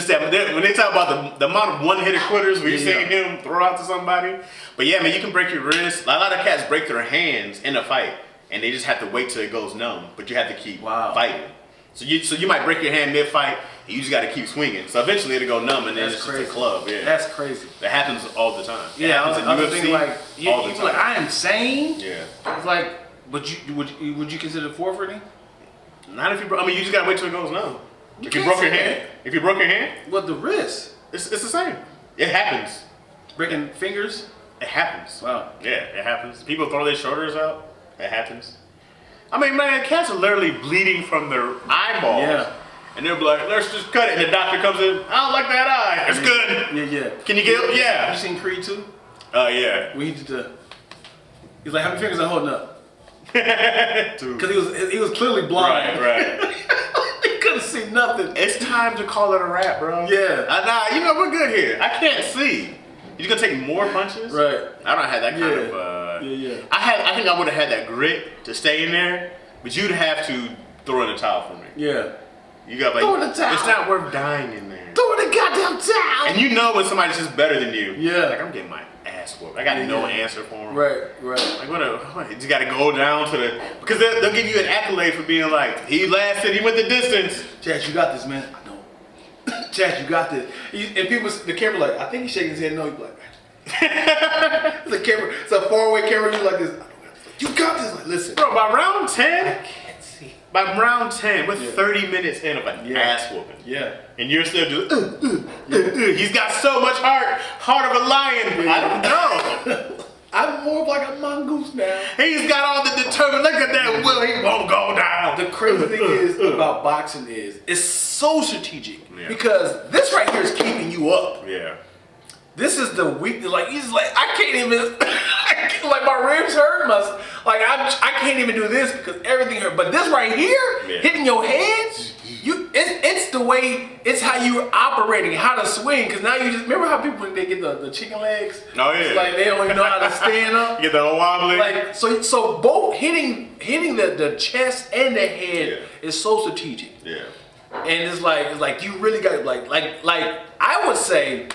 Speaker 2: that when they talk about the amount of one-hitter quitters where you're seeing him throw out to somebody. But yeah, man, you can break your wrist. A lot of cats break their hands in a fight, and they just have to wait till it goes numb. But you have to keep fighting. So you might break your hand mid-fight, and you just got to keep swinging. So eventually it'll go numb, and then it's just a club. Yeah,
Speaker 1: that's crazy.
Speaker 2: That happens all the time.
Speaker 1: Yeah, I was thinking like,
Speaker 2: all the time.
Speaker 1: Like I am sane.
Speaker 2: Yeah.
Speaker 1: It's like, but would you consider forfeiting?
Speaker 2: Not if you. I mean, you just gotta wait till it goes numb. If you broke your hand,
Speaker 1: What the wrist?
Speaker 2: It's the same. It happens.
Speaker 1: Breaking fingers.
Speaker 2: It happens.
Speaker 1: Wow.
Speaker 2: Yeah, it happens. People throw their shoulders out. It happens. I mean, man, cats are literally bleeding from their eyeballs. Yeah. And they'll be like, let's just cut it. And the doctor comes in, I don't like that eye. It's good.
Speaker 1: Yeah.
Speaker 2: Can you get it? Yeah.
Speaker 1: You seen Creed 2?
Speaker 2: Yeah.
Speaker 1: We need to. He's like, how many fingers are holding up? Because he was clearly blind.
Speaker 2: Right.
Speaker 1: He couldn't see nothing.
Speaker 2: It's time to call it a wrap, bro.
Speaker 1: Yeah.
Speaker 2: Nah, we're good here. I can't see. You're gonna take more punches?
Speaker 1: Right.
Speaker 2: I don't have that kind of.
Speaker 1: Yeah.
Speaker 2: I think I would have had that grit to stay in there, but you'd have to throw in the towel for me.
Speaker 1: Yeah.
Speaker 2: You got
Speaker 1: throw in the towel.
Speaker 2: It's not worth dying in there.
Speaker 1: Throw in the goddamn towel.
Speaker 2: And you know when somebody's just better than you.
Speaker 1: Yeah.
Speaker 2: Like, I'm getting my ass whooped. I got no answer for them.
Speaker 1: Right.
Speaker 2: Like what? You just got to go down to the because they'll give you an accolade for being like he lasted. He went the distance.
Speaker 1: Chaz, you got this, man. I know. Chaz, you got this. And people, the camera, like, I think he's shaking his head. No, he's like, the camera. It's a faraway camera. You like this. You got this. Like, listen,
Speaker 2: bro. By round 10,
Speaker 1: I can't see.
Speaker 2: By round 10, we're 30 minutes in of an ass whooping.
Speaker 1: Yeah.
Speaker 2: And you're still doing. He's got so much heart of a lion. I don't know.
Speaker 1: I'm more like a mongoose now.
Speaker 2: He's got all the determined. Look at that will. He won't go down.
Speaker 1: The crazy thing is about boxing is it's so strategic because this right here is keeping you up.
Speaker 2: Yeah.
Speaker 1: This is the weak. Like he's like I can't even. Like my ribs hurt. I can't even do this because everything hurt. But this right here, hitting your head, it's the way. It's how you're operating, how to swing. Because now you just remember how people when they get the chicken legs.
Speaker 2: Oh yeah.
Speaker 1: It's like they don't even know how to stand up.
Speaker 2: Get the whole wobbly.
Speaker 1: Like so both hitting the chest and the head is so strategic.
Speaker 2: Yeah.
Speaker 1: And it's like you really got like I would say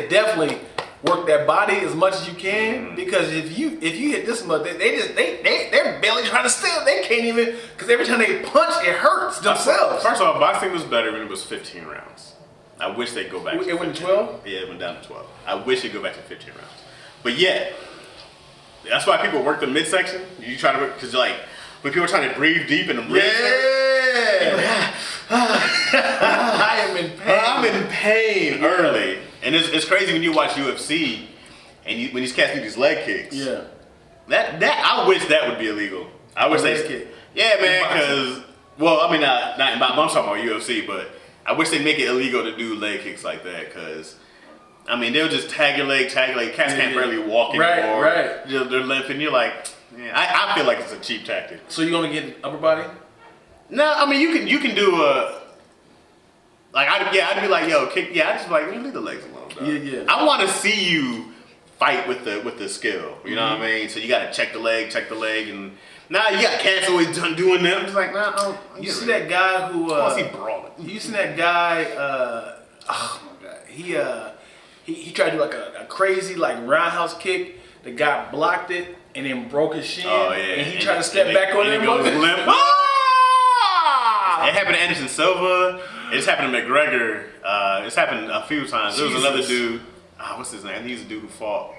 Speaker 1: definitely work that body as much as you can because if you hit this much, they're barely trying to steal. They can't even because every time they punch, it hurts themselves.
Speaker 2: First of all, boxing was better when it was 15 rounds. I wish they'd go back.
Speaker 1: It went to 12.
Speaker 2: Yeah, it went down to 12. I wish they'd go back to 15 rounds. But yeah, that's why people work the midsection. You try to work because like when people are trying to breathe deep in the ribs.
Speaker 1: I am in pain.
Speaker 2: I'm in pain early. And it's crazy when you watch UFC and when these cats do these leg kicks.
Speaker 1: Yeah.
Speaker 2: That I wish that would be illegal. I wish they
Speaker 1: kick.
Speaker 2: Yeah, man, because not in boxing, I'm talking about UFC, but I wish they make it illegal to do leg kicks like that because I mean they'll just tag your leg. Cats can't barely walk anymore.
Speaker 1: Right.
Speaker 2: They're limping. You're like, man, I feel like it's a cheap tactic.
Speaker 1: So you gonna get upper body?
Speaker 2: No, I mean you can do a I'd be like, yo, kick. Yeah, I just be like, leave the legs alone. Dog.
Speaker 1: Yeah.
Speaker 2: I want to see you fight with the skill. You know what I mean? So you got to check the leg, and now you got cats always doing them. I'm just like, nah.
Speaker 1: You see that guy who?
Speaker 2: I want to see brawling.
Speaker 1: You see that guy? Oh my god, he tried to do like a crazy like roundhouse kick. The guy blocked it and then broke his shin.
Speaker 2: Oh yeah.
Speaker 1: And he tried to step back on it.
Speaker 2: And goes limp. It happened to Anderson Silva. It just happened to McGregor. It's happened a few times. There was another dude. What's his name? He's a dude who fought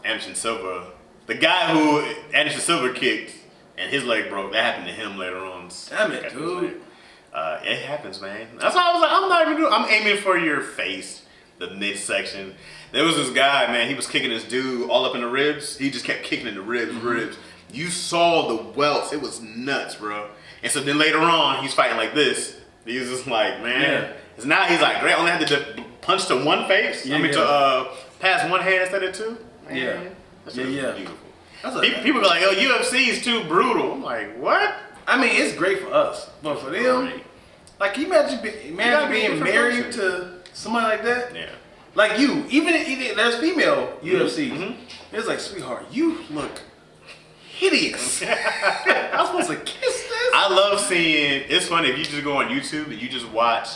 Speaker 2: Anderson Silva. The guy who Anderson Silva kicked and his leg broke. That happened to him later on.
Speaker 1: Damn it, dude.
Speaker 2: It happens, man. That's why I was like, I'm not even doing. I'm aiming for your face the midsection. There was this guy, man. He was kicking this dude all up in the ribs. He just kept kicking in the ribs. You saw the welts. It was nuts, bro. And so then later on, he's fighting like this. He's just like, man. Cause now he's like, great. I only had to punch to one face. To pass one head instead of two. Man, that's beautiful. People be like, oh, UFC is too brutal. I'm like, what?
Speaker 1: I mean, it's great for us, but for them, like, can you imagine being married to somebody like that?
Speaker 2: Yeah.
Speaker 1: Like you, even there's female UFC. It's like, sweetheart, you look hideous. I'm supposed to kiss this?
Speaker 2: I love seeing. It's funny if you just go on YouTube and you just watch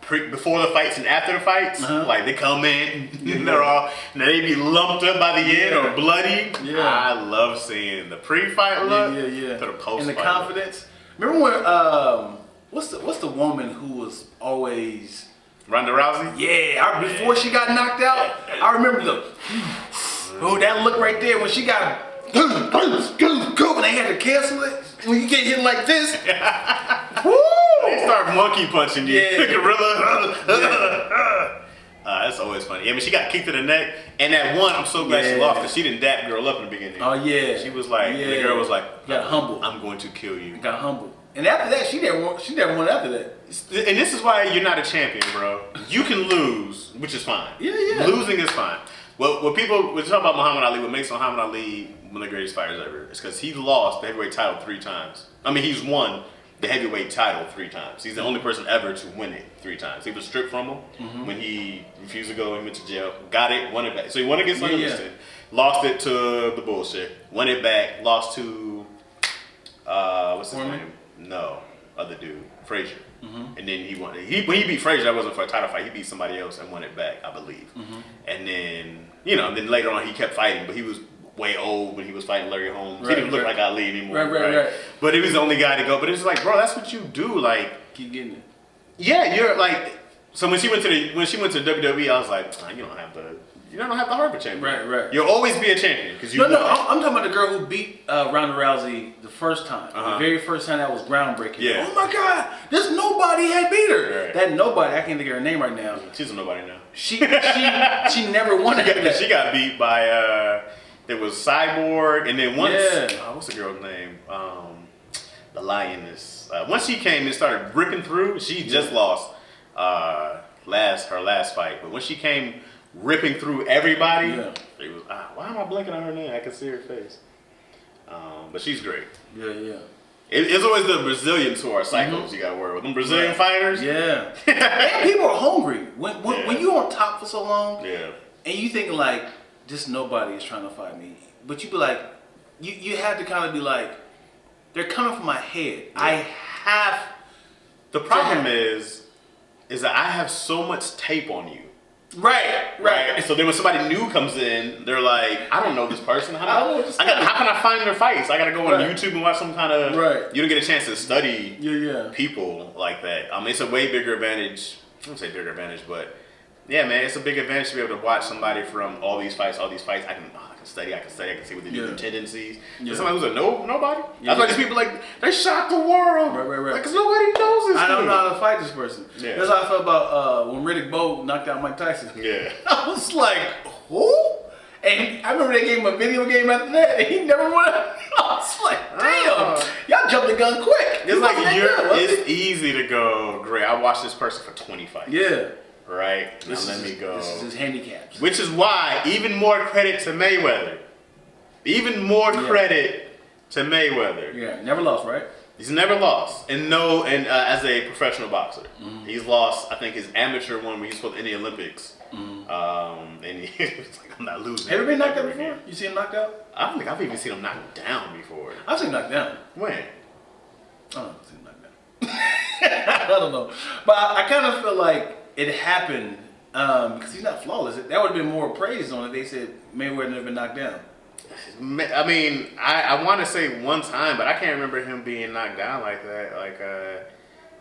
Speaker 2: before the fights and after the fights. Like they come in, and they're all, and they be lumped up by the end or bloody. Yeah. I love seeing the pre-fight look. To the post-fight
Speaker 1: and the confidence. Look. Remember when what's the woman who was always
Speaker 2: Ronda Rousey?
Speaker 1: Yeah, before she got knocked out, I remember that look right there when she got and they had to cancel it. When you get hit like this, woo!
Speaker 2: They start monkey punching you. Gorilla. That's always funny. I mean, she got kicked in the neck, and that one, I'm so glad she lost because she didn't dap the girl up in the beginning.
Speaker 1: Oh yeah,
Speaker 2: she was like, the girl was like,
Speaker 1: got humble.
Speaker 2: I'm going to kill you.
Speaker 1: Got humble. And after that, she never won after that.
Speaker 2: And this is why you're not a champion, bro. You can lose, which is fine.
Speaker 1: Yeah.
Speaker 2: Losing is fine. Well, when talk about Muhammad Ali, what makes Muhammad Ali one of the greatest fighters ever is because he lost the heavyweight title 3 times. I mean, he's won the heavyweight title 3 times. He's the only person ever to win it 3 times. He was stripped from him when he refused to go and went to jail. Got it, won it back. So he won against Livingston, lost it to the bullshit, won it back, lost to what's his name? No, other dude, Frazier. And then he won. When he beat Frazier, that wasn't for a title fight. He beat somebody else and won it back, I believe. And then then later on he kept fighting, but he was way old when he was fighting Larry Holmes. He didn't look like Ali anymore. Right. But he was the only guy to go. But it's like, bro, that's what you do. Like,
Speaker 1: keep getting it.
Speaker 2: Yeah, you're like. So when she went to WWE, I was like, you don't have the heart of a champion.
Speaker 1: Right.
Speaker 2: You'll always be a champion because you.
Speaker 1: No, I'm talking about the girl who beat Ronda Rousey the first time. The very first time, that was groundbreaking.
Speaker 2: Yeah.
Speaker 1: Oh my God, there's nobody had beat her.
Speaker 2: Right.
Speaker 1: That nobody, I can't think of her name right now.
Speaker 2: She's a nobody now.
Speaker 1: She never won that.
Speaker 2: She got beat by there was Cyborg, and then once what's the girl's name? The Lioness. Once she came and started ripping through, she just lost her last fight. But when she came ripping through everybody, it was why am I blinking on her name? I can see her face. But she's great.
Speaker 1: Yeah.
Speaker 2: It's always the Brazilians who are psychos you got to worry with. Them Brazilian fighters.
Speaker 1: Yeah. And people are hungry. When you're on top for so long, and you thinking like, just nobody is trying to fight me. But you be like, you have to kind of be like, they're coming for my head. Yeah. I have.
Speaker 2: The problem is that I have so much tape on you.
Speaker 1: Right.
Speaker 2: So then when somebody new comes in, they're like, I don't know this person. How can I find their fights? I got to go on YouTube and watch some kind of. Right. You don't get a chance to study people like that. I mean, it's a way bigger advantage. I don't say bigger advantage, but yeah, man, it's a big advantage to be able to watch somebody from all these fights. I can study, I can see what they do, their tendencies. Yeah. Somebody who's a nobody. That's why these people they shock the world. Right. Because nobody knows this.
Speaker 1: I don't know how to fight this person. Yeah. That's how I felt about when Riddick Bowe knocked out Mike Tyson.
Speaker 2: Yeah.
Speaker 1: I was like, who? And I remember they gave him a video game after that, and he never won. I was like, damn, y'all jumped the gun quick.
Speaker 2: It's like it's easy to go, great. I watched this person for 20 fights.
Speaker 1: Yeah.
Speaker 2: Right? Now let me go.
Speaker 1: This is his handicaps.
Speaker 2: Which is why, even more credit to Mayweather.
Speaker 1: Yeah, never lost, right?
Speaker 2: He's never lost. And as a professional boxer. He's lost, I think, his amateur one when he's supposed in the Olympics. And it's like, I'm not losing.
Speaker 1: Have you been knocked out before? You seen him knocked out?
Speaker 2: I don't think I've even seen him knocked down before.
Speaker 1: I've seen him knocked down.
Speaker 2: When?
Speaker 1: I don't know. I've seen him knocked down. I don't know. But I kind of feel like it happened because he's not flawless. That would have been more praise on it. They said Mayweather never been knocked down.
Speaker 2: I mean, I want to say one time, but I can't remember him being knocked down like that. Like, it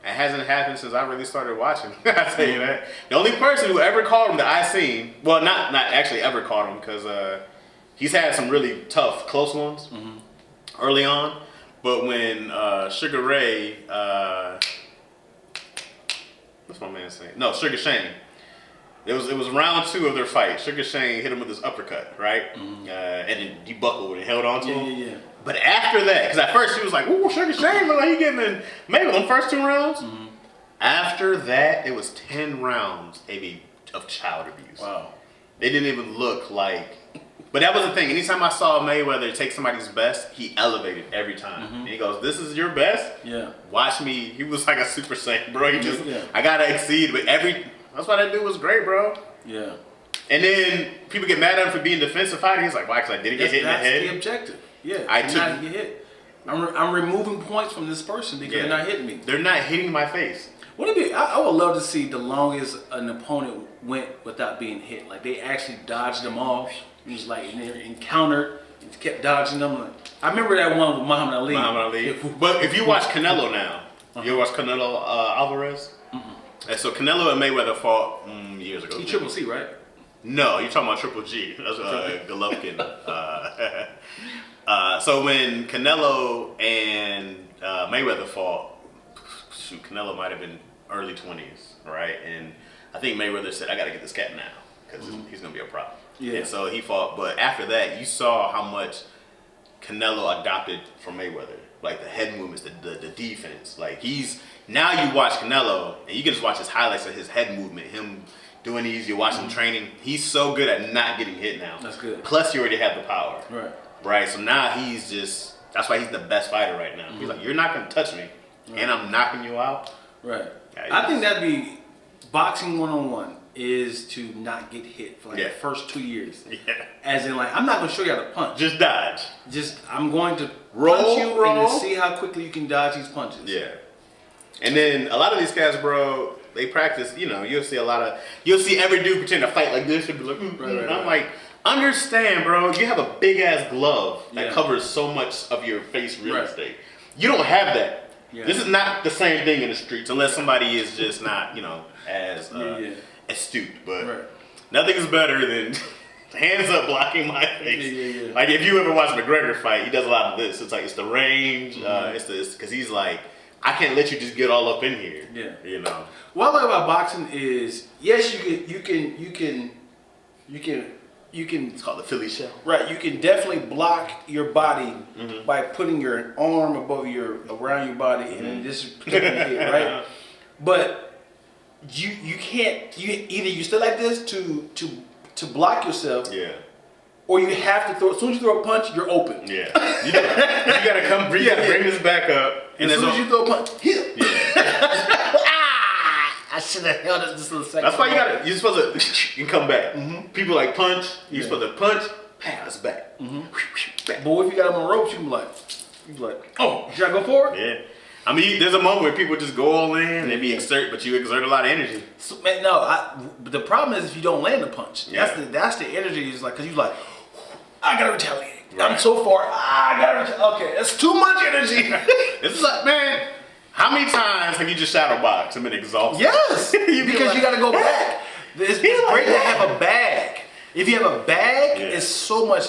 Speaker 2: hasn't happened since I really started watching. I tell you that. The only person who ever called him that I seen, well, not actually ever called him because he's had some really tough, close ones early on. But when Sugar Ray, what's my man's name? No, Sugar Shane. It was round 2 of their fight. Sugar Shane hit him with his uppercut, right? And then he buckled and held on to him.
Speaker 1: Yeah.
Speaker 2: But after that, because at first he was like, "Ooh, Sugar Shane look like he getting in maybe the first 2 rounds." After that, it was 10 rounds of child abuse.
Speaker 1: Wow.
Speaker 2: They didn't even look like. But that was the thing. Anytime I saw Mayweather take somebody's best, he elevated every time. And he goes, "This is your best?
Speaker 1: Yeah.
Speaker 2: Watch me." He was like a Super Saiyan, bro. He just,
Speaker 1: Yeah.
Speaker 2: I gotta exceed. But that's why that dude was great, bro.
Speaker 1: Yeah.
Speaker 2: And then people get mad at him for being defensive fighting. He's like, "Why? Because I didn't get hit in the head."
Speaker 1: That's the objective. Yeah.
Speaker 2: I
Speaker 1: to
Speaker 2: took-
Speaker 1: not get hit. I'm removing points from this person because they're not hitting me.
Speaker 2: They're not hitting my face.
Speaker 1: What if I would love to see the longest an opponent went without being hit. Like they actually dodged them off. It was like and they encountered and kept dodging them. Like, I remember that one with Muhammad Ali.
Speaker 2: But if you watch Canelo now, you watch Canelo Alvarez? And so Canelo and Mayweather fought years ago.
Speaker 1: He Triple C, right?
Speaker 2: No, you're talking about Triple G. That's Golovkin. So when Canelo and Mayweather fought, shoot, Canelo might have been early 20s, right? And I think Mayweather said, "I got to get this cat now because he's going to be a problem."
Speaker 1: Yeah.
Speaker 2: And so he fought. But after that, you saw how much Canelo adopted from Mayweather. Like the head movements, the defense. Like now you watch Canelo and you can just watch his highlights of his head movement, him doing these, you watch him training. He's so good at not getting hit now.
Speaker 1: That's good.
Speaker 2: Plus you already have the power.
Speaker 1: Right.
Speaker 2: Right, so now that's why he's the best fighter right now. He's like, "You're not going to touch me, and I'm knocking you out."
Speaker 1: Right.
Speaker 2: Yeah,
Speaker 1: I think that'd be boxing 1-on-1 is to not get hit for like the first 2 years.
Speaker 2: Yeah.
Speaker 1: As in like, I'm not going to show you how to punch.
Speaker 2: Just dodge.
Speaker 1: I'm going to
Speaker 2: Roll,
Speaker 1: punch you
Speaker 2: roll.
Speaker 1: and to see how quickly you can dodge these punches.
Speaker 2: Yeah. And then a lot of these guys, bro, they practice, you'll see every dude pretend to fight like this and be like,
Speaker 1: Right.
Speaker 2: I'm like, understand, bro, you have a big ass glove that
Speaker 1: Yeah.
Speaker 2: covers so much of your face real
Speaker 1: Right.
Speaker 2: estate. You don't have that.
Speaker 1: Yeah.
Speaker 2: This is not the same thing in the streets unless somebody is just not, as astute. But
Speaker 1: Right.
Speaker 2: nothing is better than hands up blocking my face.
Speaker 1: Yeah.
Speaker 2: Like if you ever watch McGregor fight, he does a lot of this. It's like it's the range. It's because he's like, I can't let you just get all up in here.
Speaker 1: Yeah. What I like about boxing is, yes, you can.
Speaker 2: It's called the Philly shell.
Speaker 1: Right, you can definitely block your body by putting your arm around your body and then just protecting your head, right? But you can't. Either you stay like this to block yourself, or you have to throw. As soon as you throw a punch, you're open.
Speaker 2: Yeah, you gotta come. You gotta bring this back up.
Speaker 1: And as soon as you throw a punch, hit. I should have held it just a second.
Speaker 2: That's why you're supposed to and come back. People like punch. You're supposed to punch, pass back.
Speaker 1: But if you got them on ropes, you can be like, oh, should I go for it?
Speaker 2: Yeah. I mean, there's a moment where people just go all in and but you exert a lot of energy.
Speaker 1: So, man, but the problem is if you don't land the punch. That's the energy. Is like, because you're like, I gotta retaliate.
Speaker 2: Right.
Speaker 1: I'm so far. I gotta retaliate. Okay, that's too much energy.
Speaker 2: It's like, man, how many times have you just shadow boxed and been exhausted?
Speaker 1: Yes, because you gotta go back. It's great to have a bag. If you have a bag, it's so much.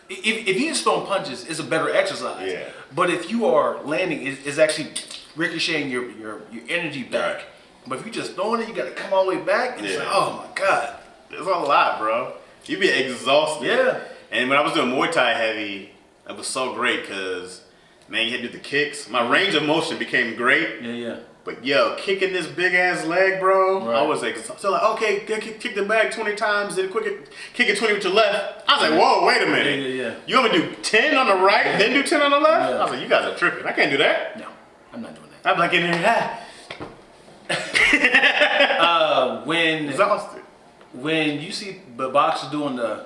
Speaker 1: If you just throwing punches, it's a better exercise.
Speaker 2: Yeah.
Speaker 1: But if you are landing, it's actually ricocheting your energy back.
Speaker 2: Right.
Speaker 1: But if you just throwing it, you got to come all the way back. And it's like, oh my god,
Speaker 2: It's a lot, bro. You be exhausted.
Speaker 1: Yeah.
Speaker 2: And when I was doing Muay Thai heavy, it was so great because, man, you had to do the kicks. My range of motion became great.
Speaker 1: Yeah.
Speaker 2: But yo, kicking this big ass leg, bro,
Speaker 1: Right.
Speaker 2: I was exhausted. So like, okay, kick the bag 20 times, then kick it 20 with your left. I was like, whoa, wait a minute.
Speaker 1: Yeah.
Speaker 2: You want me to do 10 on the right, then do 10 on the left?
Speaker 1: Yeah.
Speaker 2: I was like, you guys are tripping. I can't do that.
Speaker 1: No, I'm not doing that.
Speaker 2: I'm like in there,
Speaker 1: When
Speaker 2: exhausted.
Speaker 1: when you see the boxers doing the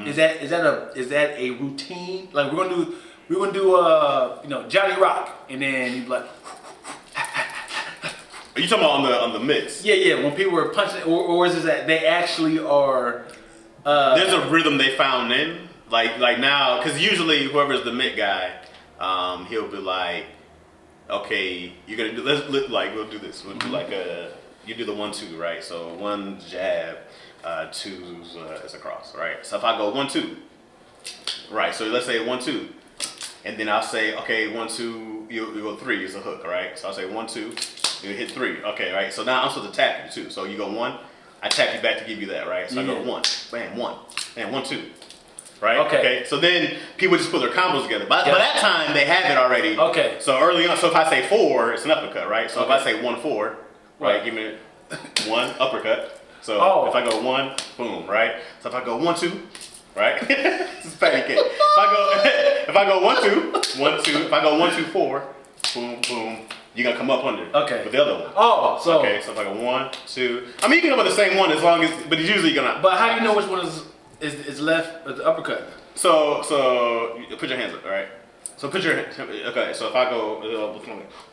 Speaker 1: is that a routine? Like we're gonna do Johnny Rock, and then you like
Speaker 2: Are you talking about on the mix?
Speaker 1: yeah when people are punching, or is it that they actually are?
Speaker 2: There's a rhythm they found in like now, because usually whoever's the mitt guy, he'll be like, okay, you're gonna do we'll do this. We'll do like you do the 1-2, right? So 1 jab, 2 is a cross, right? So if I go 1-2, right? So let's say 1-2, and then I'll say, okay, 1-2, you go 3 is a hook, right? So I'll say 1-2, You hit 3. Okay, right. So now I'm supposed to tap you too. So you go 1, I tap you back to give you that, right? So I go 1, bam, 1, bam, 1, 2. Right? Okay. So then people just put their combos together. By that time, they have it already.
Speaker 1: Okay.
Speaker 2: So early on, so if I say 4, it's an uppercut, right? So if I say 1, 4, right, give me 1 uppercut. So if I go 1, boom, right? So if I go 1, 2, right? This is patty cake. If I go 1, 2, 1, 2, if I go 1, 2, 4, boom, boom, you're gonna come up under.
Speaker 1: Okay.
Speaker 2: With the other one.
Speaker 1: Oh, so
Speaker 2: okay. So if I go 1, 2, I mean you can come up with the same one as long as, but it's usually gonna.
Speaker 1: But how do you know which one is left of the uppercut?
Speaker 2: So you put your hands up, all right? So put your okay. So if I go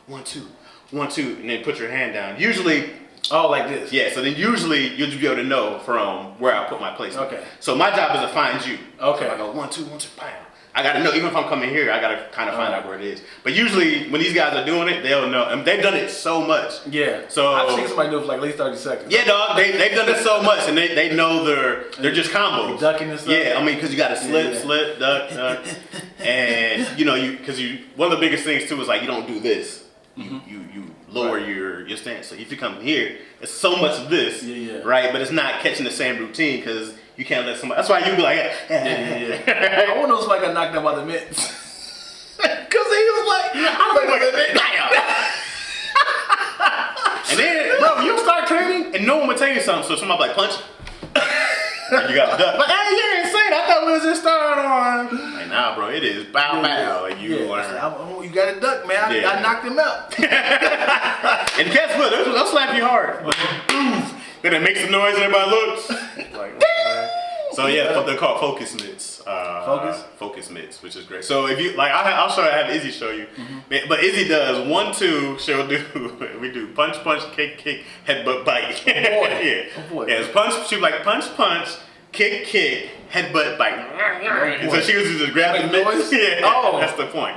Speaker 2: 1, 2, 1, 2, and then put your hand down. Usually.
Speaker 1: Oh, like this.
Speaker 2: Yeah. So then usually you'll just be able to know from where I put my placement.
Speaker 1: Okay.
Speaker 2: So my job is to find you.
Speaker 1: Okay.
Speaker 2: So I go 1, 2, 1, 2, bam. I gotta know. Even if I'm coming here, I gotta kind of find out where it is. But usually when these guys are doing it, they'll know. And they've done it so much.
Speaker 1: Yeah.
Speaker 2: So
Speaker 1: I've seen somebody do it for like at least 30 seconds.
Speaker 2: Yeah, dog. They've done it so much, and they know they're just combos.
Speaker 1: Ducking and stuff.
Speaker 2: Yeah, I mean, because you got to slip, duck, and because one of the biggest things too is like you don't do this. You lower your stance. So if you come here, it's so much of this, right? But it's not catching the same routine because you can't let somebody. That's why you be like,
Speaker 1: I want to know somebody got knocked out by the mitts. Because he was like,
Speaker 2: and then, bro, you start training and no one would tell you something. So somebody like punch. And you got to duck. Like, hey, you're insane. I thought we was just starting on. Like, nah, bro, it is bow bow. Like, you learn.
Speaker 1: You got to duck, man. I knocked him out.
Speaker 2: And guess what? They'll slap you hard. Then it makes a noise and everybody looks. Like, so yeah, they're called focus mitts. Focus mitts, which is great. So if you like, I'll have Izzy show you. But Izzy does 1, 2. We do punch, kick, headbutt, bite. Yeah.
Speaker 1: Oh boy.
Speaker 2: Yeah, it's punch. She like punch, kick, headbutt, bite. And so she was just grabbing the mitts. Yeah. Oh, that's the point.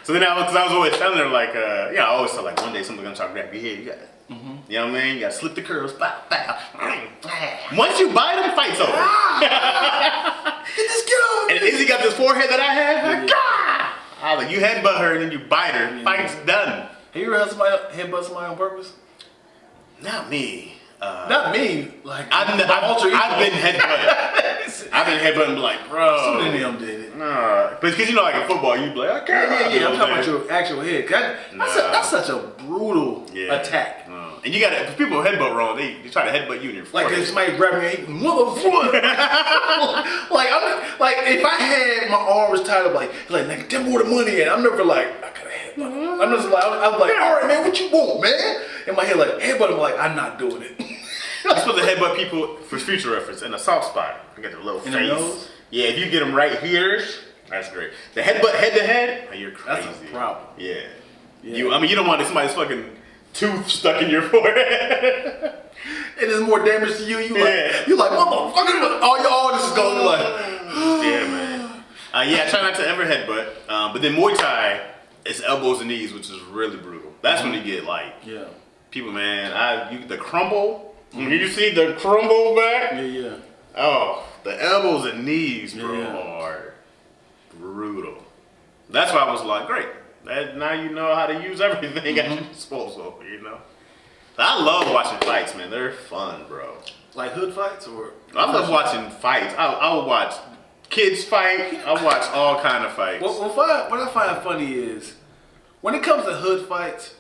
Speaker 2: So then because I was always telling her like, I always tell like one day someone's gonna try to grab your head. You got it. You know what I mean? You gotta slip the curls. Bow, bow. Once you bite them, fight's over.
Speaker 1: Get this kid over.
Speaker 2: And Izzy got this forehead that I have. I was like, you headbutt her and then you bite her. Fight's done.
Speaker 1: Have you ever had somebody headbutt somebody on purpose?
Speaker 2: Not me.
Speaker 1: Not me. Like
Speaker 2: I've been headbutted. I've been headbutting like, bro.
Speaker 1: Some of them did it.
Speaker 2: Nah. But it's because like in football, you be like, okay.
Speaker 1: Yeah. I'm talking about your actual head. That's such a brutal attack.
Speaker 2: And you gotta, people headbutt wrong, they try to headbutt you in your forehead.
Speaker 1: Like if somebody grabbing your head, motherfucker. like if I had my arms tied up, like tell me where the money at. I'm never like, I gotta headbutt. I'm just like, I'm like, all right, man, what you want, man? In my head, like headbutt. I'm like, I'm not doing it.
Speaker 2: You're supposed to headbutt people for future reference in a soft spot. You get the little face.
Speaker 1: The nose?
Speaker 2: Yeah, if you get them right here, that's great. The headbutt head to head, you're crazy.
Speaker 1: That's a problem.
Speaker 2: Yeah. You don't want somebody's fucking tooth stuck in your forehead.
Speaker 1: It is more damage to you. You like motherfucker. All this is going like.
Speaker 2: Yeah, man. I try not to ever headbutt. But then Muay Thai, it's elbows and knees, which is really brutal. That's when you get like people, man. The crumble. When you see the crumble back.
Speaker 1: Yeah.
Speaker 2: Oh, the elbows and knees, bro, are brutal. That's why I was like, great. Now you know how to use everything at your disposal, you know? I love watching fights, man. They're fun, bro.
Speaker 1: Like hood fights or?
Speaker 2: I love watching fights. I will watch kids fight. I watch all kind of fights.
Speaker 1: What I find funny is, when it comes to hood fights,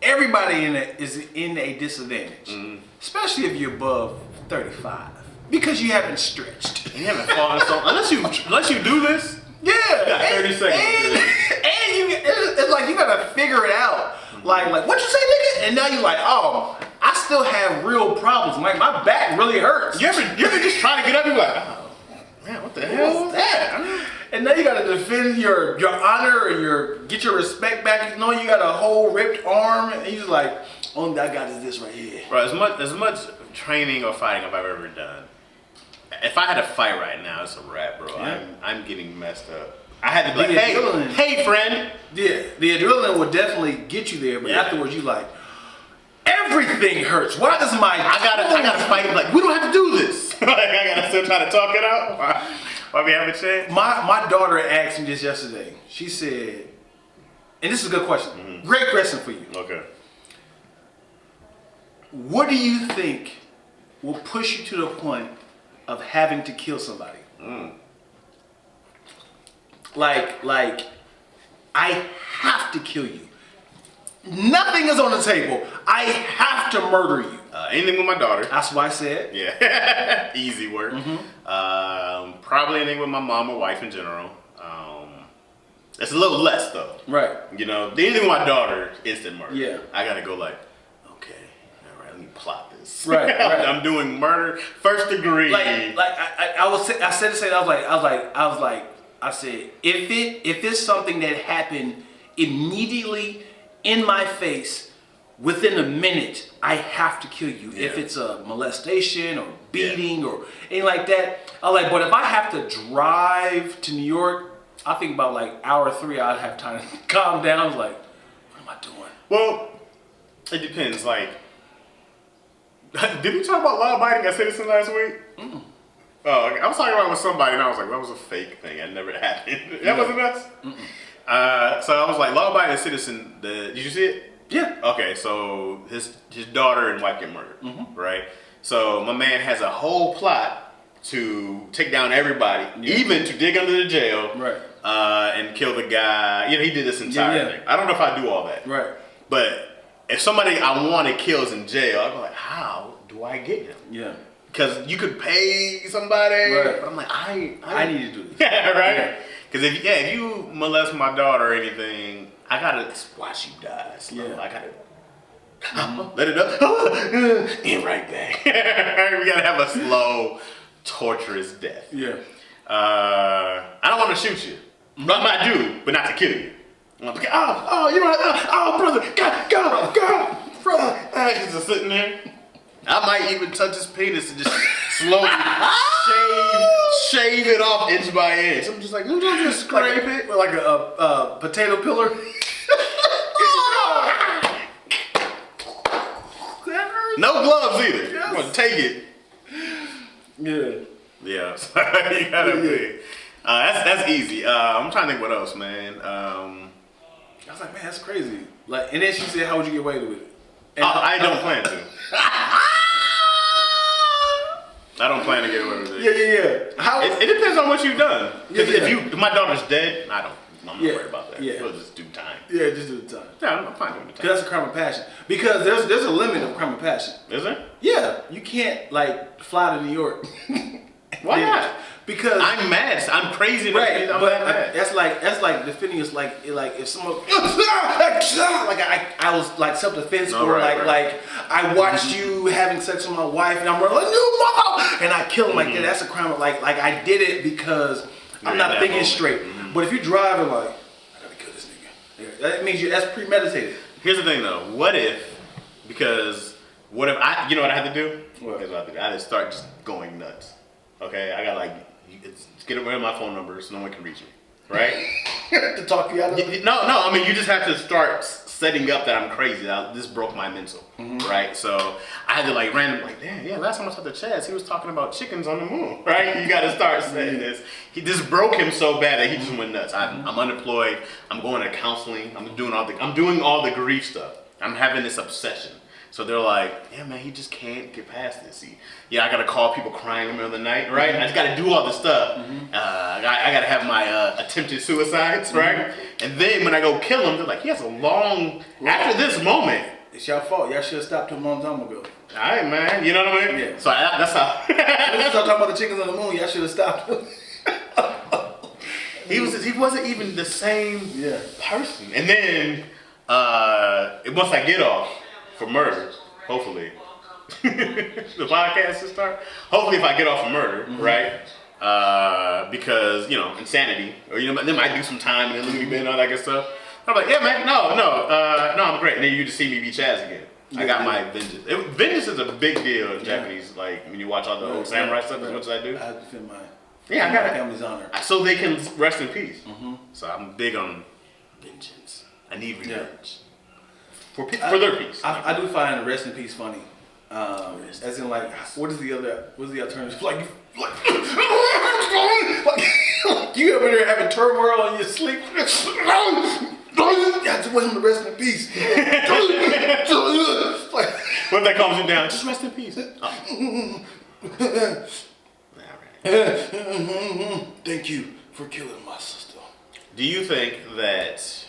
Speaker 1: everybody is in a disadvantage. Especially if you're above 35. Because you haven't stretched.
Speaker 2: You haven't fallen so unless you do this.
Speaker 1: Yeah.
Speaker 2: You got 30 seconds.
Speaker 1: And it's like you gotta figure it out. Like what you say, nigga? And now you're like, oh, I still have real problems. Like my back really hurts.
Speaker 2: You ever just try to get up and be like, oh man, what the hell is that?
Speaker 1: And now you gotta defend your honor and get your respect back. You know you got a whole ripped arm, and you're just like, only I got is this right here.
Speaker 2: Bro, as much training or fighting I've ever done, if I had a fight right now, it's a wrap, bro.
Speaker 1: Yeah.
Speaker 2: I'm getting messed up. I had to be like, hey, friend.
Speaker 1: Yeah, the adrenaline will definitely get you there, but afterwards you like, everything hurts. Why does my
Speaker 2: I gotta fight. Like, we don't have to do this. Like, I gotta still try to talk it out. Why we haven't changed?
Speaker 1: My daughter asked me this yesterday. She said, and this is a good question. Great question for you.
Speaker 2: Okay.
Speaker 1: what do you think will push you to the point of having to kill somebody? Like, I have to kill you. Nothing is on the table. I have to murder you.
Speaker 2: Anything with my daughter.
Speaker 1: That's why I said.
Speaker 2: Yeah, easy work. Probably anything with my mom or wife in general. It's a little less though.
Speaker 1: Right.
Speaker 2: You know, anything with my daughter, instant murder.
Speaker 1: Yeah.
Speaker 2: I gotta go like, okay, all right, let me plot this.
Speaker 1: Right.
Speaker 2: I'm doing murder, first degree.
Speaker 1: I said the same. I said, if it's something that happened immediately in my face, within a minute, I have to kill you.
Speaker 2: Yeah.
Speaker 1: If it's a molestation or beating or anything like that, but if I have to drive to New York, I think about like hour 3, I'd have time to calm down. I was like, what am I doing?
Speaker 2: Well, it depends. Like, did we talk about law-abiding as citizen last week? Oh, okay. I was talking about it with somebody, and I was like, that was a fake thing. It never happened. That wasn't us? So I was like, law-abiding citizen, did you see it?
Speaker 1: Yeah.
Speaker 2: Okay, so his daughter and wife get murdered, right? So my man has a whole plot to take down everybody, even to dig under the jail,
Speaker 1: Right.
Speaker 2: And kill the guy. You know, he did this entire thing. I don't know if I do all that.
Speaker 1: Right.
Speaker 2: But if somebody I want to kill is in jail, I'd be like, how do I get him?
Speaker 1: Yeah.
Speaker 2: Because you could pay somebody,
Speaker 1: Right.
Speaker 2: but I'm like, I
Speaker 1: need to do this.
Speaker 2: Yeah, right? Because if you molest my daughter or anything, I gotta watch you die slow.
Speaker 1: Yeah.
Speaker 2: I gotta let it up, and right back. We gotta have a slow, torturous death.
Speaker 1: Yeah.
Speaker 2: I don't want to shoot you. I do, but not to kill you. I'm like, brother, God, brother. He's just sitting there. I might even touch his penis and just slowly shave it off inch by inch. I'm just like, just scrape it.
Speaker 1: Like a potato pillar.
Speaker 2: No gloves either. I'm gonna take it.
Speaker 1: Yeah.
Speaker 2: Yeah, so you gotta be. That's easy. I'm trying to think what else, man.
Speaker 1: I was like, man, that's crazy. Like, and then she said, how would you get away with it? And
Speaker 2: I don't plan to. I don't plan to get away with it.
Speaker 1: Yeah. How?
Speaker 2: It depends on what you've done. Because
Speaker 1: Yeah.
Speaker 2: if my daughter's dead, I'm not worried about that.
Speaker 1: Yeah.
Speaker 2: We'll just do time.
Speaker 1: Yeah, just do the time.
Speaker 2: Yeah, I'm fine doing the time.
Speaker 1: Because that's a crime of passion. Because there's a limit of crime of passion.
Speaker 2: Is there?
Speaker 1: Yeah, you can't like fly to New York.
Speaker 2: Why not?
Speaker 1: Because
Speaker 2: I'm mad. I'm crazy.
Speaker 1: right,
Speaker 2: I'm
Speaker 1: but
Speaker 2: mad.
Speaker 1: that's like defending us. Like if someone like I was like self defense
Speaker 2: No,
Speaker 1: or
Speaker 2: right.
Speaker 1: like I watched you having sex with my wife and I'm like you mother and I kill him like that. That's a crime. Like I did it because I'm not thinking
Speaker 2: moment.
Speaker 1: straight. But if you drive and like I gotta kill this nigga, that means that's premeditated.
Speaker 2: Here's the thing though. What if I, you know what I have to do?
Speaker 1: What?
Speaker 2: Here's what I have to do. I have to start just going nuts. Okay? I got get rid of my phone number so no one can reach me. Right?
Speaker 1: To talk you out of it.
Speaker 2: No. I mean, you just have to start setting up that I'm crazy. This broke my mental. Right? So I had to damn, yeah, last time I talked to Chaz, he was talking about chickens on the moon. Right? You got to start saying this. This broke him so bad that he just went nuts. I'm unemployed. I'm going to counseling. I'm doing all the grief stuff. I'm having this obsession. So they're like, yeah, man, he just can't get past this. I got to call people crying in the middle of the night, right? I just got to do all this stuff. I got to have my attempted suicides, right? And then when I go kill him, they're like, he has a long, after this moment.
Speaker 1: It's your fault. Y'all should have stopped him a long time ago.
Speaker 2: All right, man. You know what I mean?
Speaker 1: Yeah.
Speaker 2: So that's how.
Speaker 1: When you start talking about the chickens on the moon, y'all should have stopped him.
Speaker 2: He wasn't even the same
Speaker 1: Yeah.
Speaker 2: person. And then once I get off for murder, hopefully the podcast will start. Hopefully, if I get off for murder, right? Because insanity, or they might do some time and then leave me and all that good stuff. I'm like, yeah, man, no, I'm great. And then you just see me be Chaz again. I got my vengeance. Vengeance is a big deal in Japanese. Like when you watch all the old samurai stuff, as much as I do.
Speaker 1: I have to defend my
Speaker 2: I got it.
Speaker 1: family's honor.
Speaker 2: So they can rest in peace. So I'm big on vengeance. I need revenge for their peace.
Speaker 1: I do find rest in peace funny. As in what is the alternative? Like you over there having turmoil in your sleep. I just want him to rest in peace.
Speaker 2: What if that calms you down? Just rest in peace. Oh.
Speaker 1: Thank you for killing my sister.
Speaker 2: Do you think that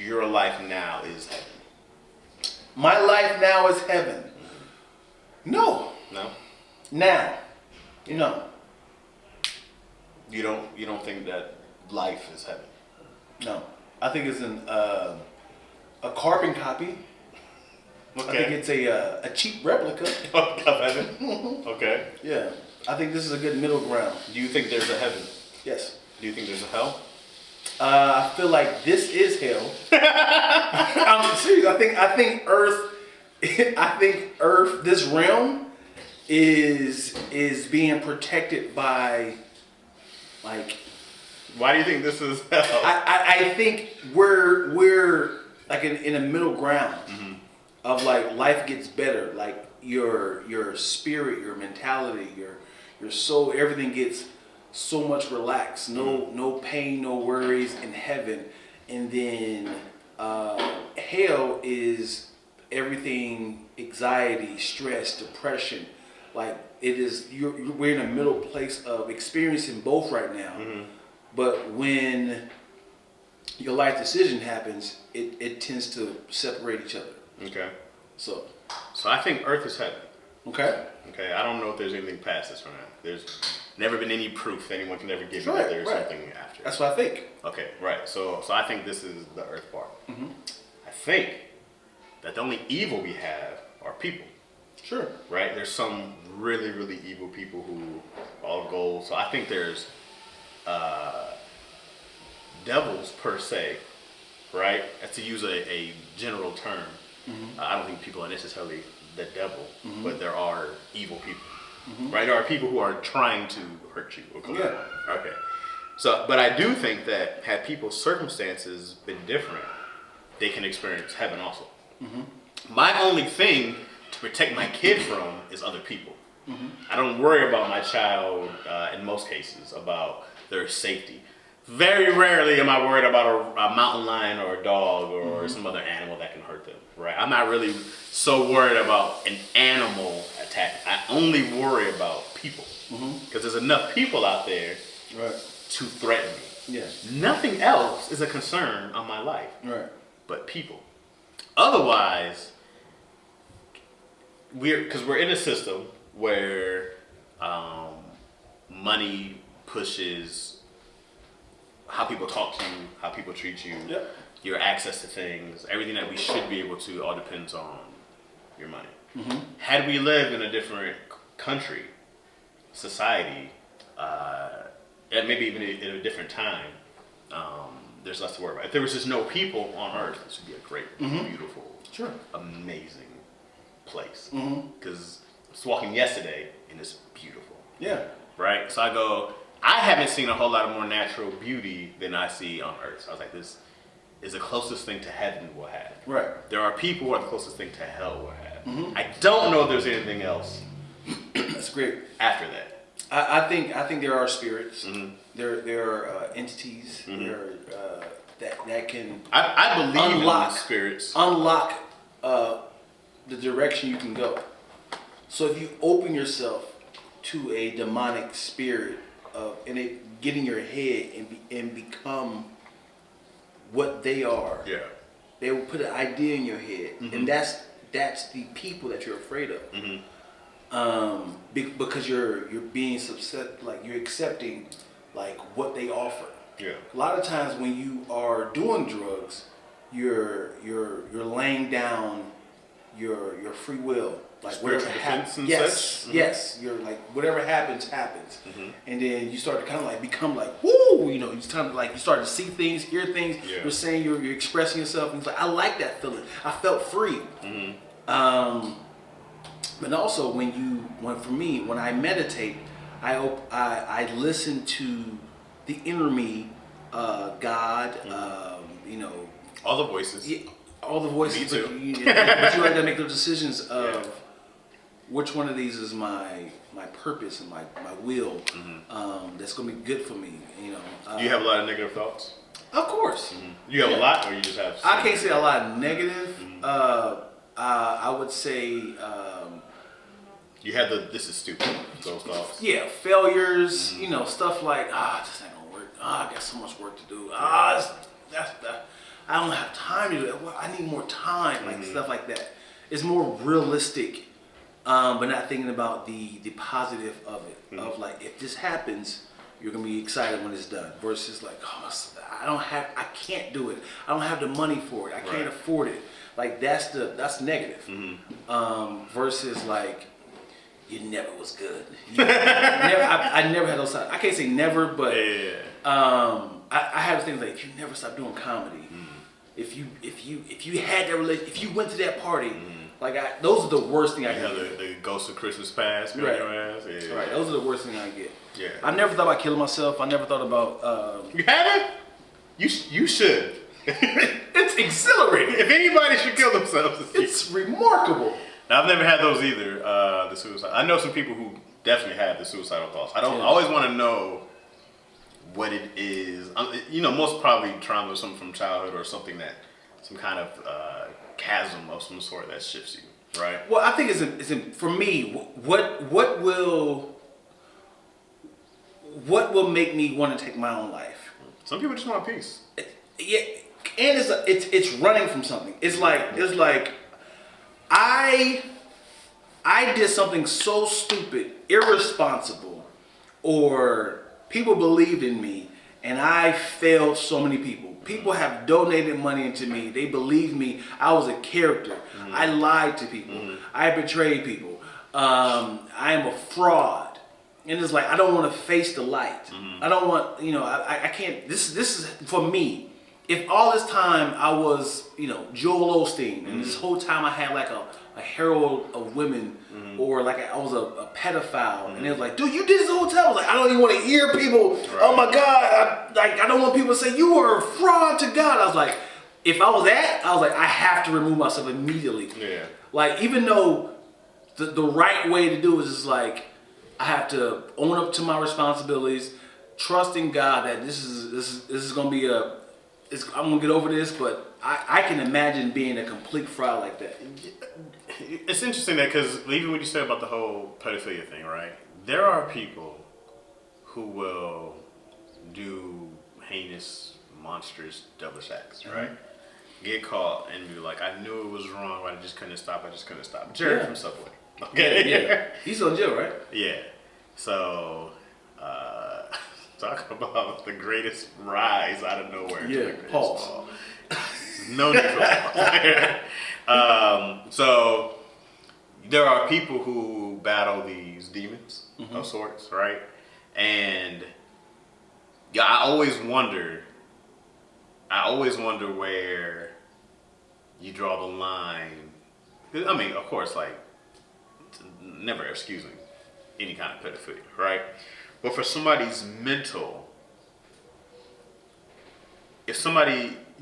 Speaker 2: your life now is heaven?
Speaker 1: My life now is heaven. No.
Speaker 2: No?
Speaker 1: Now. You know.
Speaker 2: You don't think that life is heaven?
Speaker 1: No. I think it's a carbon copy.
Speaker 2: Okay.
Speaker 1: I think it's a cheap replica.
Speaker 2: Of heaven? Okay.
Speaker 1: Yeah. I think this is a good middle ground.
Speaker 2: Do you think there's a heaven?
Speaker 1: Yes.
Speaker 2: Do you think there's a hell?
Speaker 1: I feel like this is hell. I'm serious. I think Earth. I think Earth. This realm is being protected by, like.
Speaker 2: Why do you think this is hell?
Speaker 1: I think we're like in a middle ground of like life gets better. Like your spirit, your mentality, your soul, everything gets so much relaxed. No pain, no worries in heaven. And then hell is everything: anxiety, stress, depression. Like it is. We're in a middle place of experiencing both right now. But when your life decision happens, it tends to separate each other.
Speaker 2: Okay.
Speaker 1: So
Speaker 2: I think Earth is heaven.
Speaker 1: okay.
Speaker 2: Okay. I don't know if there's anything past this or not. There's never been any proof anyone can ever give you
Speaker 1: Right,
Speaker 2: that there's
Speaker 1: right.
Speaker 2: something after.
Speaker 1: That's what I think.
Speaker 2: Okay. Right. So I think this is the Earth part. I think that the only evil we have are people.
Speaker 1: Sure.
Speaker 2: Right. There's some really, really evil people who all gold. So I think there's devils per se, right? To use a general term. I don't think people are necessarily the devil, but there are evil people, right? There are people who are trying to hurt you or kill you. Okay. So, but I do think that had people's circumstances been different, they can experience heaven also. My only thing to protect my kid from is other people. I don't worry about my child in most cases about their safety. Very rarely am I worried about a mountain lion or a dog or some other animal that can hurt them, right? I'm not really so worried about an animal attack. I only worry about people because there's enough people out there to threaten me.
Speaker 1: Yeah.
Speaker 2: Nothing else is a concern on my life
Speaker 1: Right.
Speaker 2: but people. Otherwise, because we're in a system where money pushes how people talk to you, how people treat you, your access to things, everything that we should be able to, all depends on your money. Had we lived in a different country, society, and maybe even in a different time, there's less to worry about. If there was just no people on Earth, this would be a great, beautiful, amazing place. Because I was walking yesterday, and it's beautiful.
Speaker 1: Yeah.
Speaker 2: Right? So I haven't seen a whole lot of more natural beauty than I see on Earth. So I was like, this is the closest thing to heaven we'll have.
Speaker 1: Right.
Speaker 2: There are people who are the closest thing to hell we'll have. I don't know if there's anything else
Speaker 1: That's great.
Speaker 2: after that.
Speaker 1: I think there are spirits. There are entities. There that can
Speaker 2: I believe
Speaker 1: unlock
Speaker 2: in spirits.
Speaker 1: Unlock the direction you can go. So if you open yourself to a demonic spirit and it getting your head and become what they are. Yeah. They will put an idea in your head, and that's the people that you're afraid of. Because you're being like you're accepting like what they offer. Yeah. A lot of times when you are doing drugs, you're laying down your free will. Like whatever happens, yes, you're like whatever happens, and then you start to kind of like become like woo, you kind of like you start to see things, hear things. Yeah. You're saying you're expressing yourself, and it's like I like that feeling. I felt free. But also when I meditate, I listen to the inner me, God,
Speaker 2: all the voices.
Speaker 1: Yeah, all the voices.
Speaker 2: Me too.
Speaker 1: But you like to make the decisions of which one of these is my purpose and my will. That's gonna be good for me.
Speaker 2: Do you have a lot of negative thoughts?
Speaker 1: Of course.
Speaker 2: You have a lot, or you just have?
Speaker 1: I can't say a lot of negative. I would say,
Speaker 2: You had this is stupid, those thoughts.
Speaker 1: yeah, failures, you know, stuff like, this ain't gonna work. I got so much work to do. I don't have time to do that. Well, I need more time, like stuff like that. It's more realistic, but not thinking about the positive of it. Of like, if this happens, you're gonna be excited when it's done. Versus like, I can't do it. I don't have the money for it. I can't afford it. Like that's negative. Versus like, you never was good. I never had those times. I can't say never, but I have things like, if you never stop doing comedy, if you had that if you went to that party, like those are the worst thing I get.
Speaker 2: The ghost of Christmas past, right? Your ass. Yeah.
Speaker 1: Right. Those are the worst thing I get.
Speaker 2: Yeah.
Speaker 1: I never thought about killing myself. I never thought about.
Speaker 2: You haven't? You should.
Speaker 1: It's exhilarating.
Speaker 2: If anybody should kill themselves,
Speaker 1: it's remarkable.
Speaker 2: Now, I've never had those either. The suicide. I know some people who definitely have the suicidal thoughts. I always want to know what it is. You know, most probably trauma or something from childhood or something that some kind of chasm of some sort that shifts you, right?
Speaker 1: Well, I think it's for me. What will make me want to take my own life?
Speaker 2: Some people just want peace.
Speaker 1: Yeah, and it's running from something. It's like I did something so stupid, irresponsible, or people believed in me, and I failed so many people. People have donated money into me. They believed me. I was a character. I lied to people. I betrayed people. I am a fraud. And it's like, I don't want to face the light. I don't want, I can't, this is for me. If all this time I was, Joel Osteen, and this whole time I had like a herald of women, or like I was a pedophile, and it was like, dude, you did this whole time. I was like, I don't even want to hear people. Right. Oh my God, I don't want people to say you were a fraud to God. I was like, if I was that, I was like, I have to remove myself immediately. Yeah. Like, even though the right way to do it is just like, I have to own up to my responsibilities, trusting God that this is gonna be I'm gonna get over this, but I can imagine being a complete fraud like that.
Speaker 2: It's interesting that because even when you say about the whole pedophilia thing, right? There are people who will do heinous, monstrous, devilish acts, right? Get caught and be like, I knew it was wrong, but I just couldn't stop. Jared from Subway. Okay.
Speaker 1: Yeah. He's on jail, right?
Speaker 2: Yeah. So, talk about the greatest rise out of nowhere.
Speaker 1: Yeah. Pause.
Speaker 2: No need for pause. So, there are people who battle these demons of sorts, right? And yeah, I always wonder where you draw the line. I mean, of course, like, never excusing any kind of pedophilia, right? But for somebody's mental,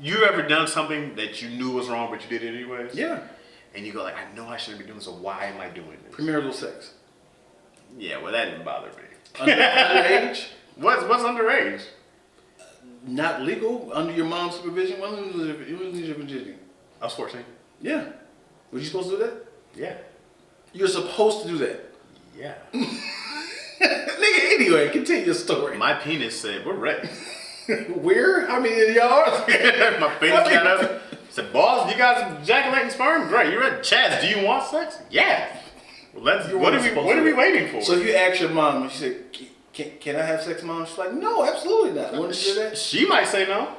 Speaker 2: you ever done something that you knew was wrong, but you did it anyways?
Speaker 1: Yeah.
Speaker 2: And you go like, I know I shouldn't be doing this, so why am I doing this?
Speaker 1: Premarital sex.
Speaker 2: Yeah, well, that didn't bother me.
Speaker 1: Underage?
Speaker 2: What's underage?
Speaker 1: Not legal under your mom's supervision. When did you lose your virginity?
Speaker 2: I was 14.
Speaker 1: Yeah. Were you supposed to do that?
Speaker 2: Yeah.
Speaker 1: You're supposed to do that.
Speaker 2: Yeah.
Speaker 1: Nigga, anyway, continue your story.
Speaker 2: My penis said, we're ready.
Speaker 1: Where? How many of y'all?
Speaker 2: My penis got up. Said, boss, you guys ejaculating sperm? Great. You ready? Chaz, do you want sex? Yeah. Well, what are we waiting for?
Speaker 1: So you asked your mom, and she said, can I have sex, Mom? She's like, no, absolutely not. Wouldn't you do that?
Speaker 2: She might say no.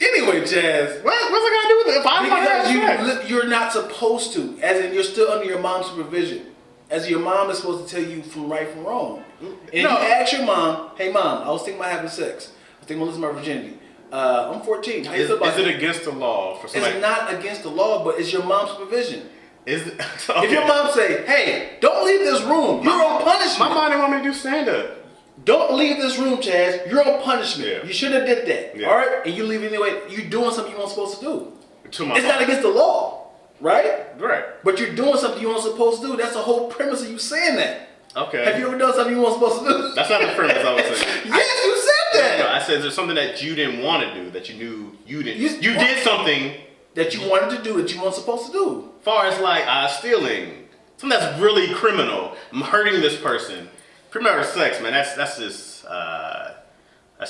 Speaker 1: Anyway, Chaz.
Speaker 2: What's it got to do with it? If I want to have sex?
Speaker 1: You're not supposed to. As in, you're still under your mom's supervision. As your mom is supposed to tell you from right from wrong. And you ask your mom, hey, Mom, I was thinking about having sex. I think I'm going to lose my virginity. I'm 14. How you feel about
Speaker 2: is it against the law for somebody?
Speaker 1: It's not against the law, but it's your mom's supervision.
Speaker 2: Okay.
Speaker 1: If your mom say, hey, don't leave this room, you're on punishment.
Speaker 2: My mom didn't want me to do stand-up.
Speaker 1: Don't leave this room, Chaz. You're on punishment. Yeah. You shouldn't have did that.
Speaker 2: Yeah.
Speaker 1: All right? And you leave anyway. You're doing something you weren't supposed to do.
Speaker 2: It's
Speaker 1: not against the law, right?
Speaker 2: Right.
Speaker 1: But you're doing something you weren't supposed to do. That's the whole premise of you saying that.
Speaker 2: Okay.
Speaker 1: Have you ever done something you weren't supposed to do?
Speaker 2: That's not the premise I was saying.
Speaker 1: Yes, you said that.
Speaker 2: No, I said there's something that you didn't want to do that you knew you didn't. You did something
Speaker 1: that you wanted to do that you weren't supposed to do.
Speaker 2: Far as like stealing, something that's really criminal. I'm hurting this person. Premarital sex, man. That's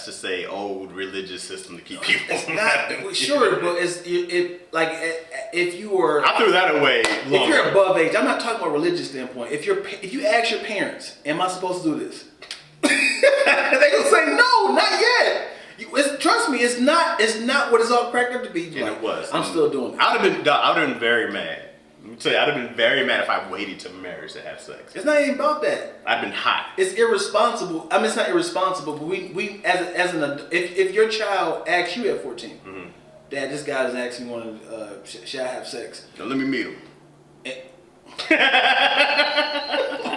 Speaker 2: just a old religious system to keep people.
Speaker 1: It's not sure, but like if you were.
Speaker 2: I threw that away.
Speaker 1: If you're above age, I'm not talking about religious standpoint. If you ask your parents, "Am I supposed to do this?" They gonna say, "No, not yet." Trust me, it's not what it's all cracked up to be.
Speaker 2: And like, it was.
Speaker 1: I'm still doing it.
Speaker 2: I would have been very mad. Let me tell you, I'd have been very mad if I waited to marriage to have sex.
Speaker 1: It's not even about that.
Speaker 2: I've been hot.
Speaker 1: It's irresponsible. I mean, it's not irresponsible, but we as an adult, if your child asks you at 14, Dad, this guy is asking me, should I have sex?
Speaker 2: Now, let me meet him.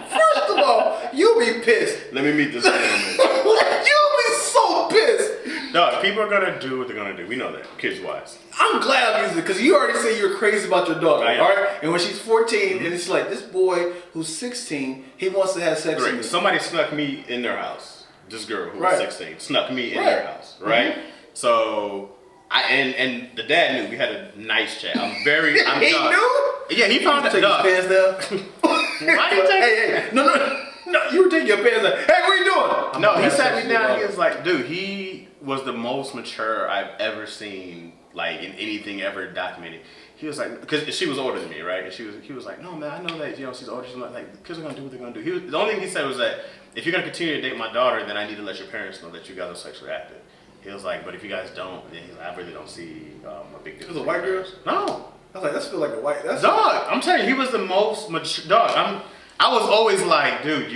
Speaker 1: First of all, you'll be pissed.
Speaker 2: Let me meet this gentleman.
Speaker 1: You'll be so pissed.
Speaker 2: No, people are gonna do what they're gonna do. We know that, kids wise.
Speaker 1: I'm glad I'm using it because you already said you're crazy about your daughter,
Speaker 2: I am.
Speaker 1: all right? And when she's 14, and it's like this boy who's 16, he wants to have sex with me.
Speaker 2: Somebody snuck me in their house. This girl who
Speaker 1: Right.
Speaker 2: was 16 snuck me in their house, right? So and the dad knew. We had a nice chat. I'm
Speaker 1: He knew?
Speaker 2: Yeah, he found
Speaker 1: Take
Speaker 2: out.
Speaker 1: his pants down.
Speaker 2: Why you take?
Speaker 1: Hey, no, you were taking your pants down. Hey, what are you doing?
Speaker 2: No, he sat me down. He was like, dude, he was the most mature I've ever seen, like in anything ever documented. He was like, because she was older than me, right? And he was like, no, man, I know that, she's older. She's like, kids are gonna do what they're gonna do. The only thing he said was that if you're gonna continue to date my daughter, then I need to let your parents know that you guys are sexually active. He was like, but if you guys don't, then he's like, I really don't see a big difference.
Speaker 1: Was it white girls?
Speaker 2: No.
Speaker 1: I was like, that feels like a white. That's
Speaker 2: Dog, I'm telling you, he was the most mature. Dog, I was always like, dude,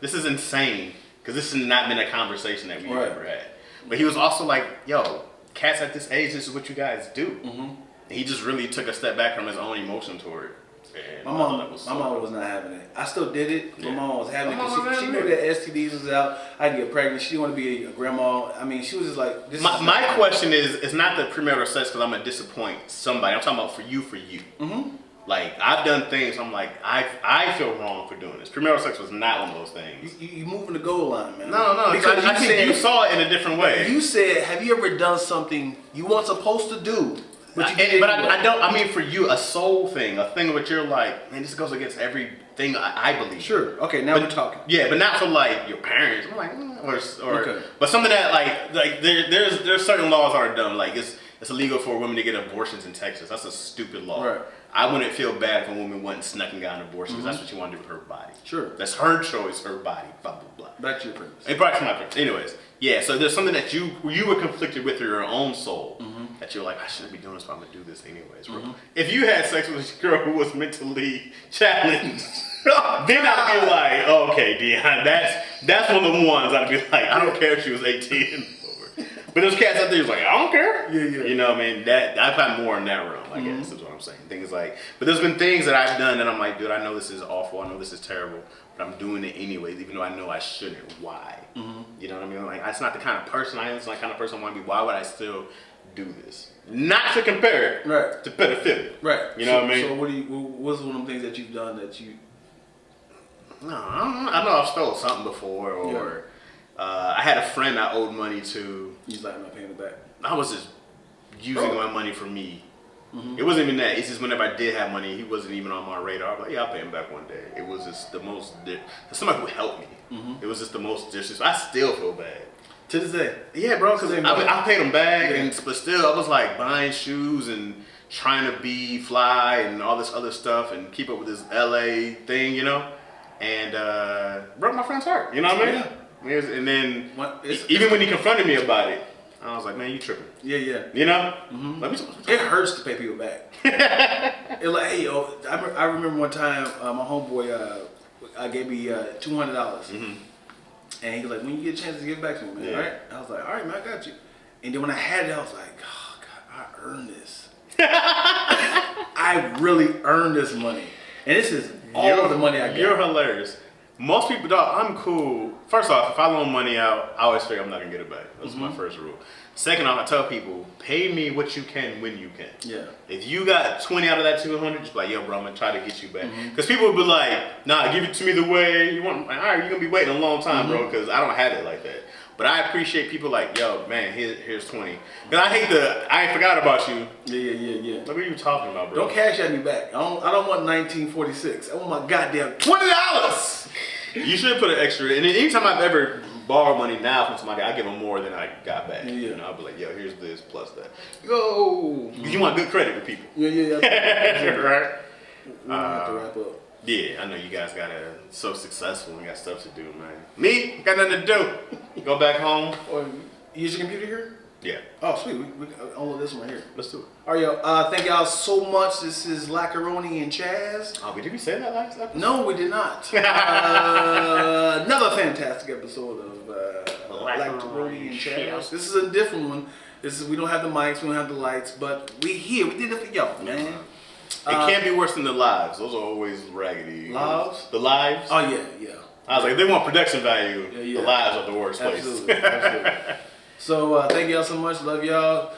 Speaker 2: this is insane. Because this has not been a conversation that we've ever had. But he was also like, yo, cats at this age, this is what you guys do. And he just really took a step back from his own emotion toward it. And
Speaker 1: my mom was not having it. I still did it.
Speaker 2: Yeah.
Speaker 1: My mom was having it because she knew that STDs was out. I'd get pregnant. She didn't want to be a grandma. I mean, she was just like, this is
Speaker 2: My question is, it's not the premarital sex because I'm going to disappoint somebody. I'm talking about for you. Like, I've done things, I'm like, I feel wrong for doing this. Premarital sex was not one of those things.
Speaker 1: You moving the goal line, man.
Speaker 2: No, because I think you saw it in a different way.
Speaker 1: You said, have you ever done something you weren't supposed to do? But
Speaker 2: I don't. I mean, for you, a soul thing, a thing which you're like, man, this goes against everything I believe.
Speaker 1: Sure. Okay, now we're talking.
Speaker 2: Yeah, but not for like your parents. I'm like, or
Speaker 1: okay.
Speaker 2: But something that like there's certain laws aren't done. Like it's illegal for women to get abortions in Texas. That's a stupid law.
Speaker 1: Right.
Speaker 2: I wouldn't feel bad if a woman went and snuck and got an abortion because that's what you want to do with her body.
Speaker 1: Sure.
Speaker 2: That's her choice, her body. Blah blah blah.
Speaker 1: Back to your premise.
Speaker 2: Back to my premise. Anyways, yeah. So there's something that you were conflicted with your own soul. That you're like, I shouldn't be doing this, but I'm gonna do this anyways, bro. If you had sex with a girl who was mentally challenged, then I'd be like, oh, okay, Dion, that's one of the ones I'd be like, I don't care if she was 18 and over. But there's cats out there who's like, I don't care.
Speaker 1: Yeah.
Speaker 2: You know what I mean? I've had more in that realm, I guess, is what I'm saying. Things like, but there's been things that I've done that I'm like, dude, I know this is awful, I know this is terrible, but I'm doing it anyways, even though I know I shouldn't. Why? You know what I mean? Like, that's not the kind of person I am. It's not the kind of person I want to be. Why would I still do this? Not to compare it to pedophilia.
Speaker 1: Right.
Speaker 2: You know what I mean?
Speaker 1: So what's one of the things that you've done that you...
Speaker 2: No, I know I've stole something before, or I had a friend I owed money to.
Speaker 1: He's like, I'm not paying it back.
Speaker 2: I was just using my money for me. It wasn't even that. It's just whenever I did have money, he wasn't even on my radar. I was like, yeah, I'll pay him back one day. It was just the most... Somebody who helped me. It was just the most disrespectful. I still feel bad.
Speaker 1: To this day?
Speaker 2: Yeah, bro, because I paid him back, but still, I was like buying shoes and trying to be fly and all this other stuff and keep up with this LA thing, you know? And broke my friend's heart, you know what I mean? Yeah. And then, even when he confronted me about it, I was like, man, you tripping. Yeah. You know?
Speaker 1: It hurts to pay people back. It's like, hey, yo, I remember one time, my homeboy gave me $200. And he was like, when you get a chance to give it back to me, man, right? I was like, all right, man, I got you. And then when I had it, I was like, oh, God, I earned this. I really earned this money. And this is all the money I got.
Speaker 2: You're hilarious. Most people, dog, I'm cool. First off, if I loan money out, I always figure I'm not going to get it back. That's my first rule. Second off, I tell people, pay me what you can when you can.
Speaker 1: Yeah.
Speaker 2: If you got 20 out of that 200, just be like, yo, bro, I'm going to try to get you back. Because people will be like, nah, give it to me the way you want. All right, you're going to be waiting a long time, bro, because I don't have it like that. But I appreciate people like, yo, man, here's 20. Cause I ain't forgot about you.
Speaker 1: Yeah.
Speaker 2: What are you talking about, bro?
Speaker 1: Don't cash at me back. I don't want 1946. I want my goddamn $20.
Speaker 2: You should put an extra. And anytime I've ever borrowed money now from somebody, I give them more than I got back.
Speaker 1: Yeah.
Speaker 2: You know, I'll be like, yo, here's this plus that. Yo, you want good credit with people.
Speaker 1: Yeah.
Speaker 2: Right?
Speaker 1: We have to wrap up.
Speaker 2: Yeah, I know you guys so successful and got stuff to do, man. Me, got nothing to do. Go back home.
Speaker 1: Or use your computer here?
Speaker 2: Yeah,
Speaker 1: Oh, sweet. We all this one right here.
Speaker 2: let's do it.
Speaker 1: All right, yo. Thank y'all so much. This is Lackaroni and Chaz.
Speaker 2: Oh, did we say that last episode?
Speaker 1: No, we did not. Another fantastic episode of Lackaroni and Chaz. This is a different one. We don't have the mics, we don't have the lights, but we here. We did it for y'all, man.
Speaker 2: It can't be worse than the lives. Those are always raggedy.
Speaker 1: Lives?
Speaker 2: The lives?
Speaker 1: Oh yeah.
Speaker 2: I was like, if they want production value,
Speaker 1: Yeah.
Speaker 2: the lives are the worst place.
Speaker 1: Absolutely. So thank y'all so much. Love y'all.